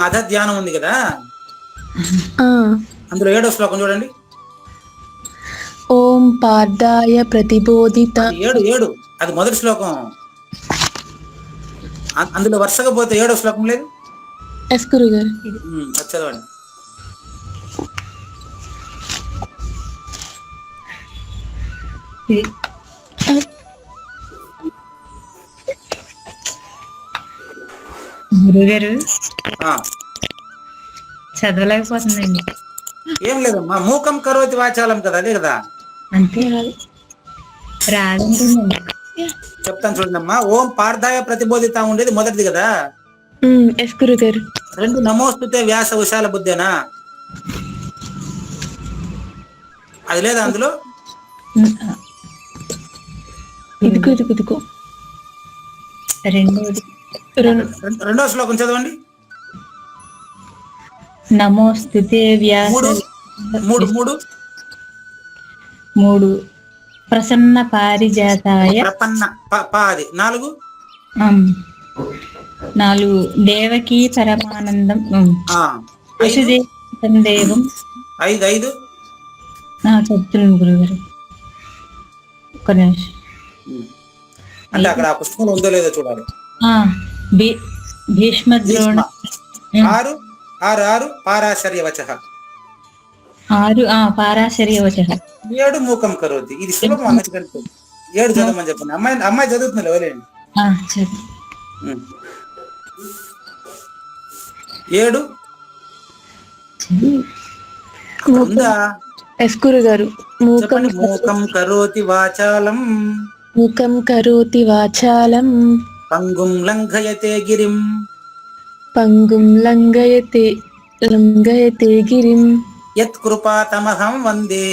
Speaker 1: అధ ధ్యానం ఉంది కదా,
Speaker 3: ఆ,
Speaker 1: అందులో 7వ శ్లోకం చూడండి.
Speaker 3: ఓం పార్థాయ ప్రతిబోధిత.
Speaker 1: 7 అది మొదటి శ్లోకం. అందులో వరుసగా పోతే 7వ శ్లోకం లేదు.
Speaker 3: ఎస్ గురుగారు.
Speaker 1: అది చదవండి.
Speaker 5: గురుగారు
Speaker 1: ఆ,
Speaker 5: చదవలేకపోతుందండి.
Speaker 1: ఏం లేదమ్మా, మూకం కరోతి వాచాలం కదా, అదే కదా.
Speaker 5: అంతే రాదంటుందండి.
Speaker 1: చెప్తాను చూడండి అమ్మా. ఓం పార్థాయ ప్రతిబోధిత ఉండేది మొదటిది కదా.
Speaker 3: ఎస్ గురుగారు.
Speaker 1: 2 నమోస్తుతే వ్యాస విశాల బుద్ధేనా, అది లేదా అందులో?
Speaker 3: ఇదిగో
Speaker 5: రెండోది
Speaker 1: రెండో శ్లోకం చదవండి.
Speaker 5: నమోస్తుతే వ్యాస. 3 ప్రసన్న పారిజాతాయ.
Speaker 1: ప్రపన్న పాది 4.
Speaker 5: 4 దేవకీ పరమానందం.
Speaker 1: ఆ,
Speaker 5: వసుదేవం దేవం.
Speaker 1: 5.
Speaker 5: చెప్తున్నాను గురుగారు, ఒక్క నిమిషం.
Speaker 1: అంటే అక్కడ ఆ పుస్తకంలో ఉందో లేదో చూడాలి.
Speaker 5: భీష్మద్రోణ.
Speaker 1: 6 పారాశర్యవచః.
Speaker 5: 6 పారాశర్యవచః.
Speaker 1: 7 మూకం కరోతి. ఇది సులభం అన్నట్టు. 7 చదవమని చెప్పండి. అమ్మాయి చదువుతుంది ఎవరండి?
Speaker 5: చెప్పు.
Speaker 1: 7 ఉందా?
Speaker 3: ఎస్ గురుగారు.
Speaker 1: చెప్పండి. మూకం కరోతి వాచాలం.
Speaker 3: మూకం కరోతి వాచాలం.
Speaker 1: పంగుం లంఘయతే గిరిం.
Speaker 3: పంగుం లంఘయతే గిరిం.
Speaker 1: యత్ కృపాతమహం వందే.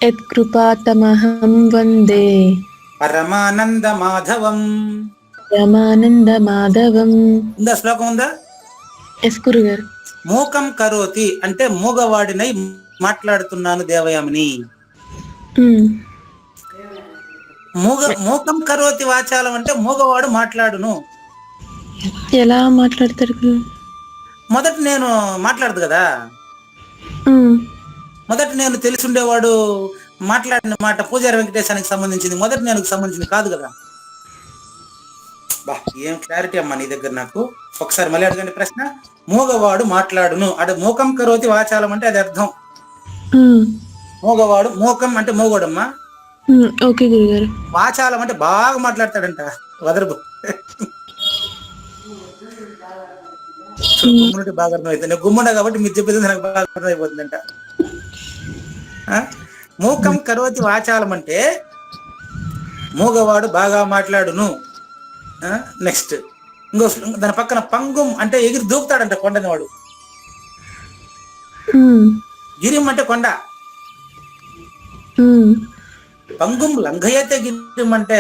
Speaker 3: యత్ కృపాతమహం వందే.
Speaker 1: పరమానంద మాధవం.
Speaker 3: పరమానంద మాధవం.
Speaker 1: ఉందా? శ్లోకం ఉందా?
Speaker 3: ఎస్ గురుగారు.
Speaker 1: మూకం కరోతి అంటే మూగవాడినై మాట్లాడుతున్నాను దేవయామిని. మూకం కరోతి వాచాలం అంటే మూగవాడు మాట్లాడును.
Speaker 3: ఎలా మాట్లాడతారు గురు?
Speaker 1: మొదట నేను మాట్లాడదు కదా. మొదట నేను తెలిసిండేవాడు మాట్లాడిన మాట పూజారి వెంకటేశానికి సంబంధించింది, మొదటి నేను సంబంధించింది కాదు కదా. బా, ఏం క్లారిటీ అమ్మా నీ దగ్గర నాకు. ఒకసారి మళ్ళీ అడగండి ప్రశ్న. మూగవాడు మాట్లాడును అంటే మూకం కరోతి వాచాలం అంటే అది అర్థం. మూగవాడు, మూకం అంటే మూగోడమ్మా.
Speaker 3: ఓకే గురుగారు.
Speaker 1: వాచాలం అంటే బాగా మాట్లాడతాడంట. వదరబు గుమ్ముంటే బాగా అర్థమవుతుంది. నేను గుమ్ముండా కాబట్టి మీరు చెప్పేది నాకు బాగా అర్థమైపోతుందంట. మూకం కరోతి వాచాలం అంటే మూగవాడు బాగా మాట్లాడును. నెక్స్ట్ ఇంకో దాని పక్కన పంగుం అంటే ఎగిరి దూకుతాడంట కొండని వాడు. గిరిం అంటే కొండ. పంగుం లంఘయతే గిరిం అంటే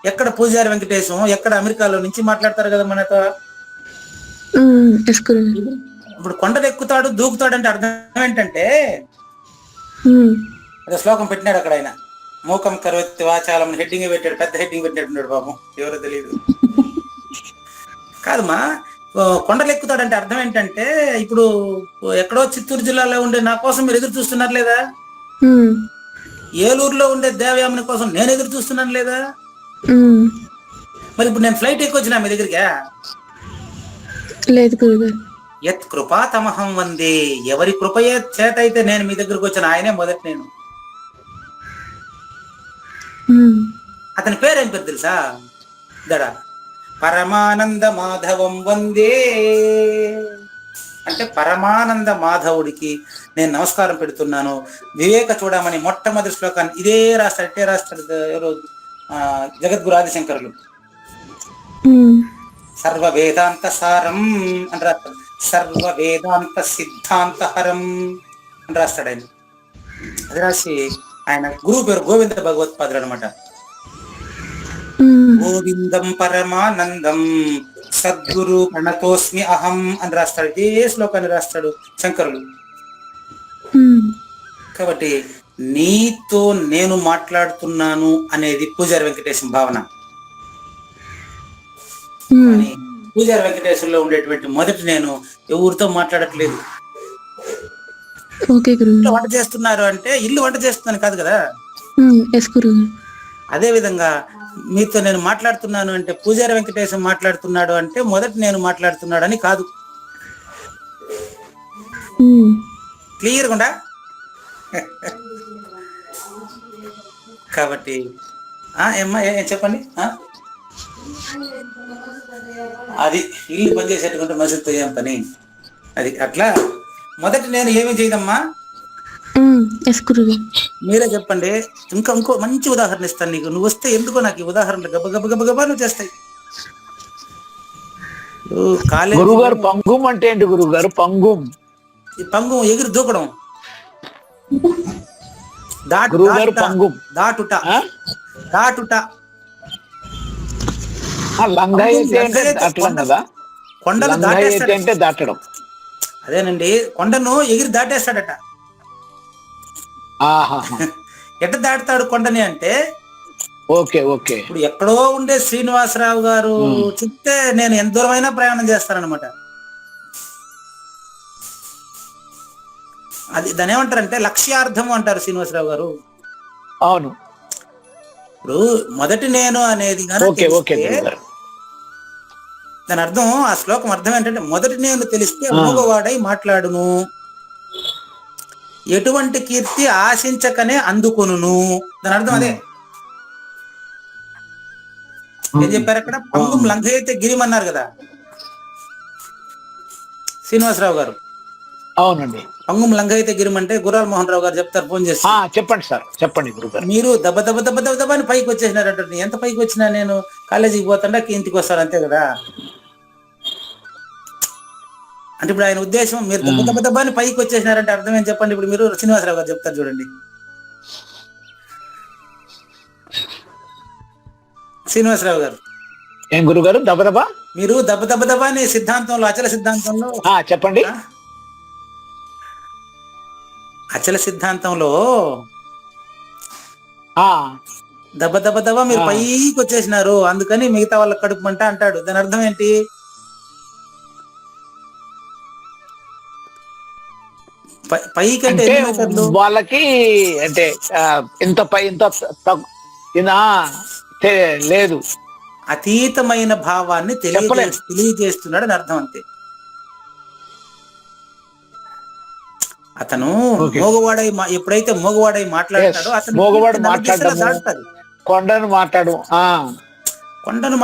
Speaker 1: ఎక్కడ పూజారి వెంకటేశం, ఎక్కడ అమెరికాలో నుంచి మాట్లాడతారు కదా మనతో. ఇప్పుడు కొండలు ఎక్కుతాడు దూకుతాడు అంటే అర్థం ఏంటంటే అదే శ్లోకం పెట్టినాడు అక్కడ ఆయన. మూకం కరోతి వాచాలం హెడ్డింగ్ పెట్టాడు, పెద్ద హెడ్డింగ్ పెట్టినట్టున్నాడు పాపం, ఎవరో తెలియదు. కాదమ్మా, కొండలు ఎక్కుతాడంటే అర్థం ఏంటంటే ఇప్పుడు ఎక్కడో చిత్తూరు జిల్లాలో ఉండే నా కోసం మీరు ఎదురు చూస్తున్నారు లేదా? ఏలూరులో ఉండే దేవయామని కోసం నేను ఎదురు చూస్తున్నాను లేదా? మరి ఇప్పుడు నేను ఫ్లైట్ ఎక్కొచ్చినా మీ దగ్గరికా?
Speaker 3: లేదు గురుగారు.
Speaker 1: యత్ కృపా తమహం వందే. ఎవరి కృపయే చేత అయితే నేను మీ దగ్గరకు వచ్చిన ఆయనే మొదటి నేను. అతని పేరేం పేరు తెలుసా? దడా పరమానంద మాధవం వందే అంటే పరమానంద మాధవుడికి నేను నమస్కారం పెడుతున్నాను. వివేక చూడమని మొట్టమొదటి శ్లోకాన్ని ఇదే రాస్తాడు. ఇట్టే రాస్తాడు ఎవరు? జగద్గురు ఆదిశంకరులు. సర్వ వేదాంత సారం అని రాస్తాడు. సర్వ వేదాంత సిద్ధాంత హరం అని రాస్తాడు ఆయన. అది రాసి ఆయన గురువు పేరు గోవింద భగవత్పాదులు అనమాట. గోవిందం పరమానందం సద్గురు ప్రణతోస్మి అహం అని రాస్తాడు. ఇదే శ్లోకాన్ని రాస్తాడు శంకరులు. కాబట్టి నీతో నేను మాట్లాడుతున్నాను అనేది పూజారి వెంకటేశం భావన. కానీ పూజారి వెంకటేశ్వరలో ఉండేటువంటి మొదటి నేను ఎవరితో మాట్లాడట్లేదు. వంట చేస్తున్నారు అంటే ఇల్లు వంట చేస్తున్నాను కాదు కదా. అదే విధంగా మీతో నేను మాట్లాడుతున్నాను అంటే పూజారి వెంకటేశం మాట్లాడుతున్నాడు అంటే మొదటి నేను మాట్లాడుతున్నాడు అని కాదు. క్లియర్ గుండా. కాబట్టి ఏమ్మా చెప్పండి. అది ఇల్లు పని చేసేట్టుకుంటే మసీదుతో ఏం పని. అది అట్లా మొదటి నేను ఏమి చేయదమ్మా, మీరే చెప్పండి. ఇంకో మంచి ఉదాహరణ ఇస్తాను నీకు. నువ్వు వస్తే ఎందుకో నాకు ఈ ఉదాహరణలు గబ గబ గబ గబా నువ్వు చేస్తాయి.
Speaker 6: గురుగారు పంగుం అంటే ఏంటి గురుగారు? పంగుం,
Speaker 1: ఈ పంగుం ఎగిరి దూకడం,
Speaker 6: పంగుం
Speaker 1: దాటుట, దాటుట. కొండలు
Speaker 6: దాటడం.
Speaker 1: అదేనండి, కొండను ఎగిరి దాటేస్తాడట. ఎట్ట దాటుతాడు కొండని అంటే,
Speaker 6: ఓకే ఓకే,
Speaker 1: ఇప్పుడు ఎక్కడో ఉండే శ్రీనివాసరావు గారు చెప్తే నేను ఎంత దూరమైనా ప్రయాణం చేస్తానన్నమాట. అది దాని ఏమంటారంటే లక్ష్యార్థము అంటారు శ్రీనివాసరావు గారు.
Speaker 6: అవును.
Speaker 1: ఇప్పుడు మొదటి నేను అనేది దాని అర్థం, ఆ శ్లోకం అర్థం ఏంటంటే మొదటి నేను తెలిస్తే మూగవాడై మాట్లాడును, ఎటువంటి కీర్తి ఆశించకనే అందుకొనును. దాని అర్థం అదే. ఏం చెప్పారు అక్కడ? పంగుం లంఘయతే గిరిమన్నారు కదా శ్రీనివాసరావు గారు.
Speaker 6: అవునండి.
Speaker 1: పంగుం లంఘయతే గిరిం అంటే గుర్రాల మోహన్ రావు గారు చెప్తారు ఫోన్ చేసి.
Speaker 6: చెప్పండి సార్, చెప్పండి గురుగారు.
Speaker 1: మీరు దెబ్బ దెబ్బ దెబ్బ దెబ్బ దెబ్బ అని పైకి వచ్చేసినారంట. ఎంత పైకి వచ్చినా నేను కాలేజీకి పోతాడా ఇంటికి వస్తాను అంతే కదా. అంటే ఇప్పుడు ఆయన ఉద్దేశం మీరు దెబ్బ దెబ్బ దెబ్బ అని పైకి వచ్చేసినారంటే అర్థం ఏం చెప్పండి. ఇప్పుడు మీరు శ్రీనివాసరావు గారు చెప్తారు చూడండి. శ్రీనివాసరావు గారు.
Speaker 6: ఏం గురుగారు? దెబ్బ దెబ్బ
Speaker 1: మీరు దెబ్బ దెబ్బ దెబ్బ అని సిద్ధాంతంలో, అచల సిద్ధాంతంలో
Speaker 6: చెప్పండి.
Speaker 1: అచల సిద్ధాంతంలో దెబ్బ దెబ్బ దెబ్బ మీరు పైకి వచ్చేసినారు, అందుకని మిగతా వాళ్ళ కడుపు మంట అంటాడు. దాని అర్థం ఏంటి? పైకి అంటే
Speaker 6: వాళ్ళకి అంటే ఇంత పై ఇంత లేదు,
Speaker 1: అతీతమైన భావాన్ని తెలియజేస్తున్నాడు అని అర్థం అంతే. అతను మోగవాడై ఎప్పుడైతే మోగవాడై మాట్లాడతాడో అతను
Speaker 6: మోగవాడు మాట్లాడతాడు. కొండను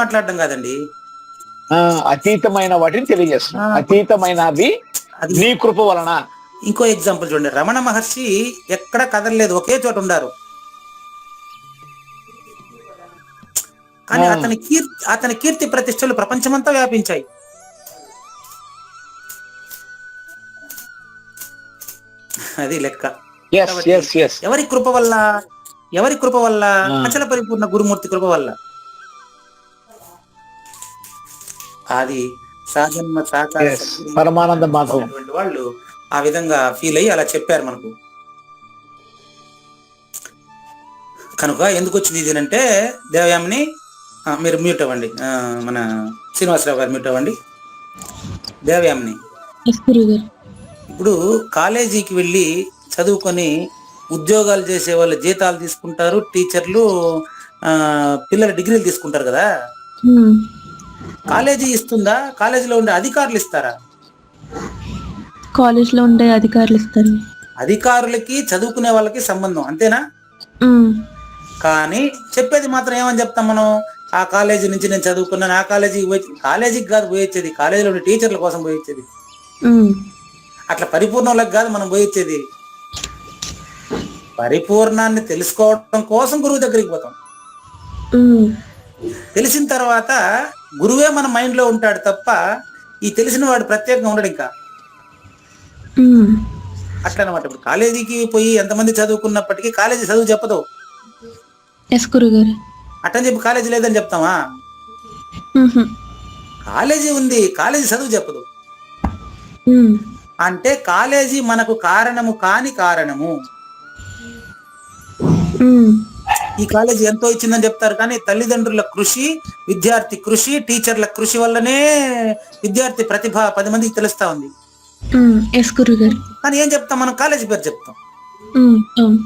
Speaker 1: మాట్లాడడం కాదండి,
Speaker 6: అతీతమైన వాటిని తెలియజేస్తున్నాడు. అతీతమైనది నీ కృప వలన.
Speaker 1: ఇంకో ఎగ్జాంపుల్ చూడండి. రమణ మహర్షి ఎక్కడ కదలలేదు, ఒకే చోట ఉండారు. కానీ అతని కీర్తి ప్రతిష్టలు ప్రపంచమంతా వ్యాపించాయి. అది లెక్క. ఎవరి కృప వల్ల? అచల పరిపూర్ణ గురుమూర్తి కృప వల్ల. అది సాజన్మ సాకార
Speaker 6: పరమానంద మాధవ్
Speaker 1: వాళ్ళు ఆ విధంగా ఫీల్ అయ్యి అలా చెప్పారు మనకు. కనుక ఎందుకు వచ్చింది ఇది అంటే, దేవయామిని మీరు మ్యూట్ అవ్వండి, మన శ్రీనివాసరావు గారు మ్యూట్ అవ్వండి. దేవయామిని, ఇప్పుడు కాలేజీకి వెళ్ళి చదువుకొని ఉద్యోగాలు చేసే వాళ్ళు జీతాలు తీసుకుంటారు, టీచర్లు పిల్లల డిగ్రీలు తీసుకుంటారు కదా. కాలేజీ ఇస్తుందా? కాలేజీలో ఉండే అధికారులు ఇస్తారా?
Speaker 3: కాలేజీలో ఉండే అధికారులు ఇస్తారు.
Speaker 1: అధికారులకి చదువుకునే వాళ్ళకి సంబంధం అంతేనా? కానీ చెప్పేది మాత్రం ఏమని చెప్తాం మనం? ఆ కాలేజీ నుంచి నేను చదువుకున్నాను, ఆ కాలేజీకి కాదు పోయొచ్చేది, కాలేజీలో ఉండే టీచర్ల కోసం పోయొచ్చేది. అట్లా పరిపూర్ణంలోకి కాదు మనం పోయొచ్చేది. పరిపూర్ణాన్ని తెలుసుకోవడం కోసం గురువు దగ్గరికి పోతాం. తెలిసిన తర్వాత గురువే మన మైండ్ లో ఉంటాడు తప్ప ఈ తెలిసిన వాడు ప్రత్యేకంగా ఉండడు. ఇంకా అట్లా అనమాట. ఇప్పుడు కాలేజీకి పోయి ఎంతమంది చదువుకున్నప్పటికీ కాలేజీ చదువు చెప్పదు.
Speaker 3: ఎస్ గురుగారు.
Speaker 1: అట్టని చెప్పి కాలేజీ లేదని చెప్తామా?
Speaker 3: మ్హూ.
Speaker 1: కాలేజీ ఉంది, కాలేజీ చదువు చెప్పదు.
Speaker 3: మ్.
Speaker 1: అంటే కాలేజీ మనకు కారణము కాని కారణము.
Speaker 3: మ్.
Speaker 1: ఈ కాలేజీ ఎంతో ఇచ్చిందని చెప్తారు, కానీ తల్లిదండ్రుల కృషి, విద్యార్థి కృషి, టీచర్ల కృషి వల్లనే విద్యార్థి ప్రతిభ 10 మందికి తెలుస్తా ఉంది.
Speaker 3: ఎస్ గురుగారు.
Speaker 1: కానీ ఏం చెప్తాం మనం? కాలేజీ పేరు చెప్తాం.
Speaker 3: అవును.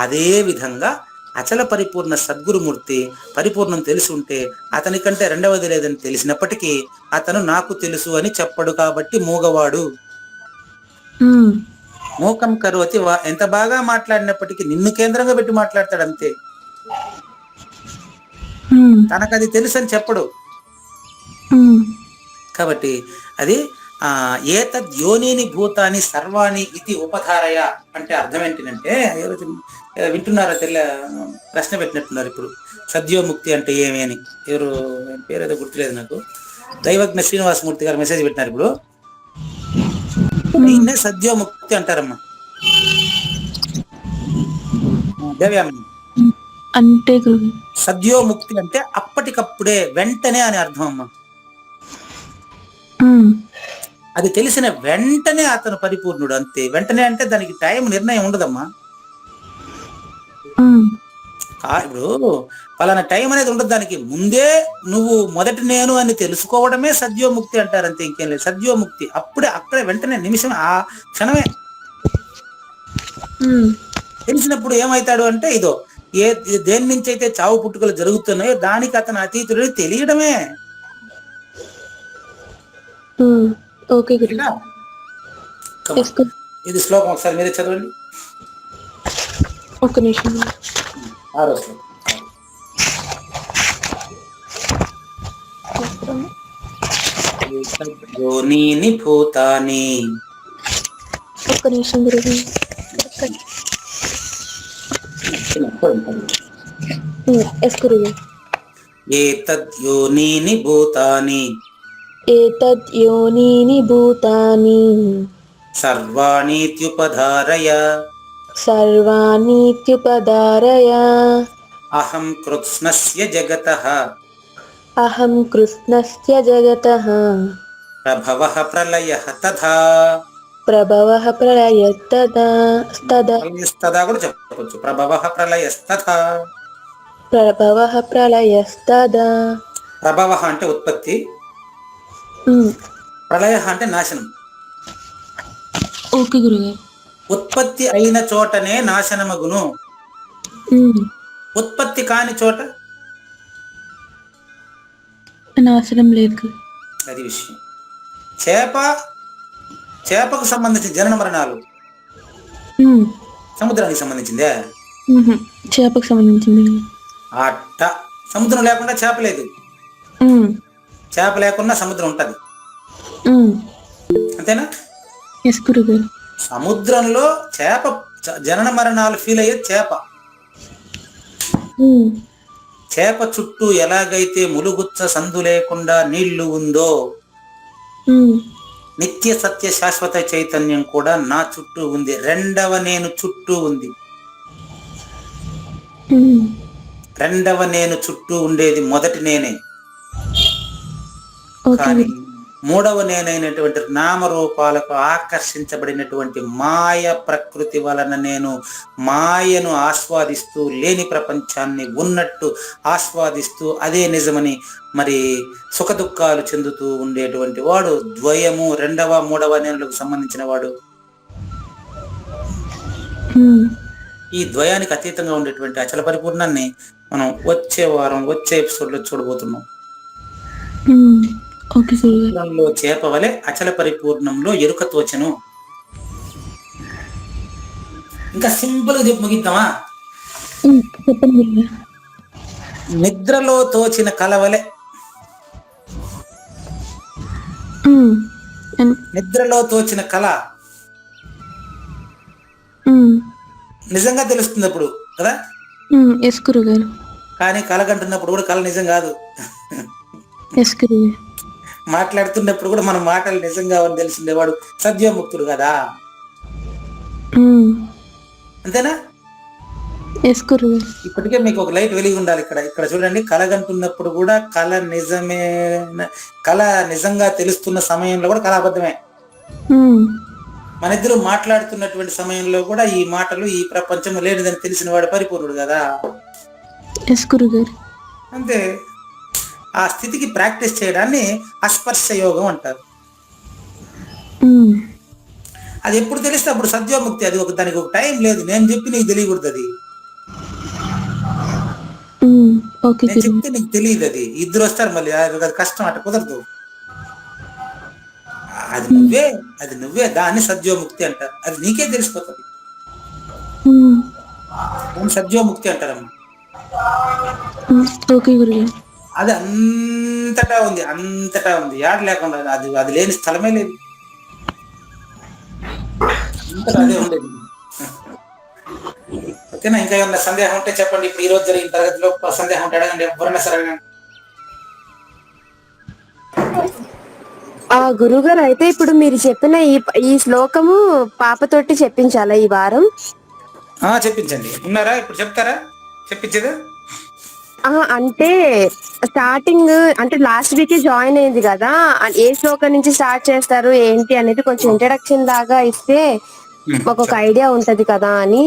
Speaker 1: అదే విధంగా అచల పరిపూర్ణ సద్గురుమూర్తి పరిపూర్ణం తెలిసి ఉంటే అతని కంటే రెండవది లేదని తెలిసినప్పటికీ అతను నాకు తెలుసు అని చెప్పడు, కాబట్టి మూగవాడు.
Speaker 3: మ్.
Speaker 1: మూకం కరోతి ఎంత బాగా మాట్లాడినప్పటికీ నిన్ను కేంద్రంగా పెట్టి మాట్లాడతాడు అంతే.
Speaker 3: మ్.
Speaker 1: తనకది తెలుసు అని చెప్పడు.
Speaker 3: మ్.
Speaker 1: కాబట్టి అది ఏతద్ యోనిని భూతాని సర్వాణి ఇది ఉపధారయ అంటే అర్థం ఏంటంటే, వింటున్నారా? ప్రశ్న పెట్టినట్టున్నారు ఇప్పుడు. సద్యోముక్తి అంటే ఏమి అని. ఎవరు పేరు ఏదో గుర్తులేదు నాకు. దైవజ్ఞ శ్రీనివాసమూర్తి గారు మెసేజ్ పెట్టినారు ఇప్పుడు. దీన్నే సద్యోముక్తి అంటారమ్మా. దేవ్యామని
Speaker 3: అంటే
Speaker 1: సద్యోముక్తి అంటే అప్పటికప్పుడే, వెంటనే అని అర్థం అమ్మా. అది తెలిసిన వెంటనే అతను పరిపూర్ణుడు అంతే. వెంటనే అంటే దానికి టైం నిర్ణయం ఉండదమ్మా. ఇప్పుడు పలానా టైం అనేది ఉండదు, దానికి ముందే నువ్వు మొదటి నేను అని తెలుసుకోవడమే సద్యోముక్తి అంటారు అంతే, ఇంకేం లేదు. సద్యోముక్తి అప్పుడే, అక్కడే, వెంటనే, నిమిషం, ఆ క్షణమే తెలిసినప్పుడు ఏమవుతాడు అంటే, ఇదో దేని నుంచి అయితే చావు పుట్టుకలు జరుగుతున్నాయో దానికి అతను అతీతుడని తెలియడమే.
Speaker 3: ఓకే గురు.
Speaker 1: ఇది శ్లోకం ఒకసారి మీరే చదవండి.
Speaker 3: ఒక నిమిషం.
Speaker 1: 6వ శ్లోకం. యోనీని భూతాని.
Speaker 3: ఒక్క నిమిషం గురువు. ఎస్ గురువు.
Speaker 1: ఏతద్ యోనీని భూతాని.
Speaker 3: ఏతద్ యోనీని భూతాని.
Speaker 1: సర్వాణీత్యుపధారయ.
Speaker 3: సర్వాణీత్యుపధారయ.
Speaker 1: అహం కృత్స్నస్య జగతః.
Speaker 3: అహం కృష్ణస్య జగతః.
Speaker 1: ప్రభవః ప్రళయః తథా.
Speaker 3: ప్రభవః ప్రళయస్తదా.
Speaker 1: ప్రళయస్తదా కూడా చెప్పవచ్చు. ప్రభవః ప్రళయస్తథా.
Speaker 3: ప్రభవః ప్రళయస్తదా.
Speaker 1: ప్రభవః అంటే ఉత్పత్తి, ప్రళయః అంటే నాశనం.
Speaker 3: ఓకే గురుగారు.
Speaker 1: ఉత్పత్తి అయిన చోటనే నాశనమగును. ఉత్పత్తి కాని చోట
Speaker 3: నాశనం లేదు.
Speaker 1: అది విషయం. చేపకు సంబంధించిన జనన మరణాలు సముద్రానికి సంబంధించిందే.
Speaker 3: చేపకు సంబంధించింది.
Speaker 1: అట్ట సముద్రం లేకుండా చేప లేదు, చేప లేకుండా సముద్రం ఉంటది, అంతేనా?
Speaker 3: ఎస్ గురుగారు.
Speaker 1: సముద్రంలో చేప జనన మరణాలు ఫీల్ అయ్యే చేప. చేప చుట్టూ ఎలాగైతే ములుగుచ్చ సందు లేకుండా నీళ్లు ఉందో, నిత్య సత్య శాశ్వత చైతన్యం కూడా నా చుట్టూ ఉంది. రెండవ నేను చుట్టూ ఉంది. రెండవ నేను చుట్టూ ఉండేది మొదటి నేనే. కానీ మూడవ నేనైనటువంటి నామరూపాలకు ఆకర్షించబడినటువంటి మాయ ప్రకృతి వలన నేను మాయను ఆస్వాదిస్తూ, లేని ప్రపంచాన్ని ఉన్నట్టు ఆస్వాదిస్తూ అదే నిజమని మరి సుఖ దుఃఖాలు చెందుతూ ఉండేటువంటి వాడు ద్వయము, రెండవ మూడవ నేనులకు సంబంధించిన వాడు. ఈ ద్వయానికి అతీతంగా ఉండేటువంటి అచల పరిపూర్ణాన్ని మనం వచ్చే వారం వచ్చే ఎపిసోడ్ లో చూడబోతున్నాం. చేప వలె అచల పరిపూర్ణంలో ఎరుక తోచను. ఇంకా సింపుల్ గా చెప్పి ముగిద్దామా? నిద్రలో తోచిన కల వలె. నిద్రలో తోచిన కళ నిజంగా తెలుస్తుంది అప్పుడు కదా. కానీ కళ కంటున్నప్పుడు కూడా కళ నిజం కాదు. మాట్లాడుతున్నప్పుడు కూడా మన మాటలు నిజంగా అని తెలిసిండేవాడు సద్యోముక్తుడు కదా. అంతేనా?
Speaker 3: ఎస్ గురుగారు.
Speaker 1: ఇప్పటికే మీకు ఒక లైట్ వెలిగి ఉండాలి. ఇక్కడ ఇక్కడ చూడండి, కలగంటున్నప్పుడు కూడా కళ నిజమే, కళ నిజంగా తెలుస్తున్న సమయంలో కూడా కళ అబద్ధమే. మన ఇద్దరు మాట్లాడుతున్నటువంటి సమయంలో కూడా ఈ మాటలు ఈ ప్రపంచం లేనిదని తెలిసిన వాడు పరిపూర్ణుడు కదా.
Speaker 3: ఎస్ గురుగారు.
Speaker 1: అంతే. ఆ స్థితికి ప్రాక్టీస్ చేయడాన్ని అస్పర్శ యోగం అంటారు. అది ఎప్పుడు తెలిస్తే అప్పుడు సద్యోముక్తి. అది దానికి ఒక టైం లేదు. నేను చెప్పి నీకు తెలియకూడదు. అది నేను చెప్తే నీకు తెలియదు. అది ఇద్దరు వస్తారు మళ్ళీ, అది కష్టం, అట్ట కుదరదు. అది నువ్వే దాన్ని సద్యోముక్తి అంటారు. అది నీకే తెలిసిపోతుంది. సద్యోముక్తి అంటారమ్మా. అది అంతటా ఉంది, యాడ్ లేకుండా. అది లేని స్థలమే లేదు. అంతటా అదే ఉండేది. ఓకేనా? ఇంకా ఏమన్నా సందేహం ఉంటే చెప్పండి. ఇప్పుడు ఈ రోజు జరిగిన తరగతిలో సందేహం ఉంటే అడగండి. ఎవరైనా సరే అడగండి.
Speaker 4: గురుగారు, అయితే ఇప్పుడు మీరు చెప్పిన ఈ శ్లోకము పాపతోటి చెప్పించాలా ఈ వారం?
Speaker 1: చెప్పించండి. ఉన్నారా? ఇప్పుడు చెప్తారా? చెప్పించేదా?
Speaker 4: అంటే స్టార్టింగ్ అంటే లాస్ట్ వీక్ జాయిన్ అయింది కదా, ఏ శ్లోకం నుంచి స్టార్ట్ చేస్తారు ఏంటి అనేది కొంచెం ఇంట్రడక్షన్ లాగా ఇస్తే మాకు ఒక ఐడియా ఉంటది కదా అని.